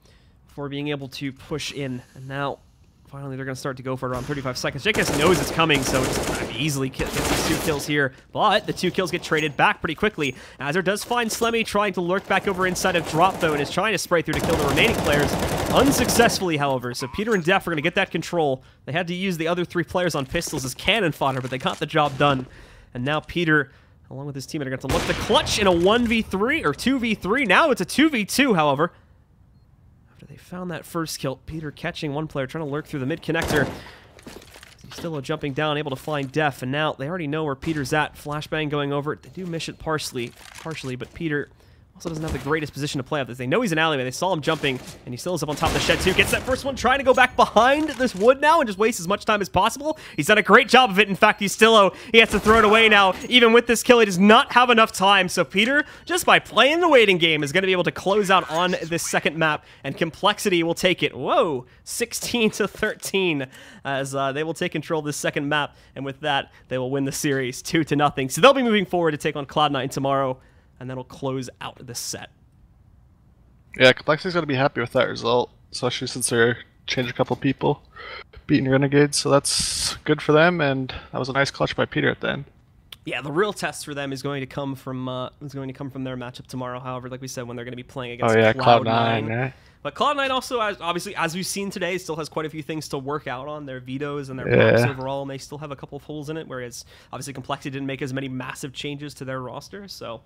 before being able to push in. And now, finally, they're going to start to go for it around 35 seconds. JKS knows it's coming, so it's easily gets these 2 kills here, but the 2 kills get traded back pretty quickly. Azure does find Slemmy trying to lurk back over inside of drop, though, and is trying to spray through to kill the remaining players. Unsuccessfully, however, so Peter and Def are going to get that control. They had to use the other 3 players on pistols as cannon fodder, but they got the job done. And now Peter, along with his teammate, are going to look to clutch in a 1v3 or 2v3. Now it's a 2v2, however. After they found that first kill, Peter catching one player, trying to lurk through the mid-connector. Still jumping down, able to find Def, and now they already know where Peter's at. Flashbang going over it. They do miss it partially, but Peter also doesn't have the greatest position to play out this. They know he's an alleyway. They saw him jumping, and he still is up on top of the shed too. Gets that first one, trying to go back behind this wood now and just waste as much time as possible. He's done a great job of it. In fact, he has to throw it away now. Even with this kill, he does not have enough time. So Peter, just by playing the waiting game, is going to be able to close out on this second map, and compLexity will take it. Whoa, 16-13, as they will take control of this second map, and with that, they will win the series 2-0. So they'll be moving forward to take on Cloud9 tomorrow, and that'll close out this set. Yeah, compLexity's going to be happy with that result, especially since they're changed a couple people, beating Renegades, so that's good for them, and that was a nice clutch by Peter at the end. Yeah, the real test for them is going to come from their matchup tomorrow. However, like we said, when they're going to be playing against Cloud9. Yeah. But Cloud9 also, obviously, as we've seen today, still has quite a few things to work out on. Their vetoes and their maps overall, and they still have a couple of holes in it, whereas obviously compLexity didn't make as many massive changes to their roster, so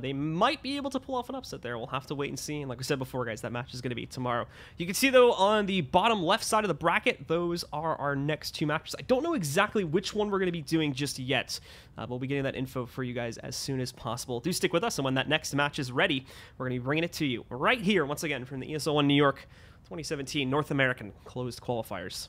they might be able to pull off an upset there. We'll have to wait and see. And like we said before, guys, that match is going to be tomorrow. You can see, though, on the bottom left side of the bracket, those are our next 2 matches. I don't know exactly which one we're going to be doing just yet, but we'll be getting that info for you guys as soon as possible. Do stick with us, and when that next match is ready, we're going to be bringing it to you right here, once again, from the ESL One New York 2017 North American Closed Qualifiers.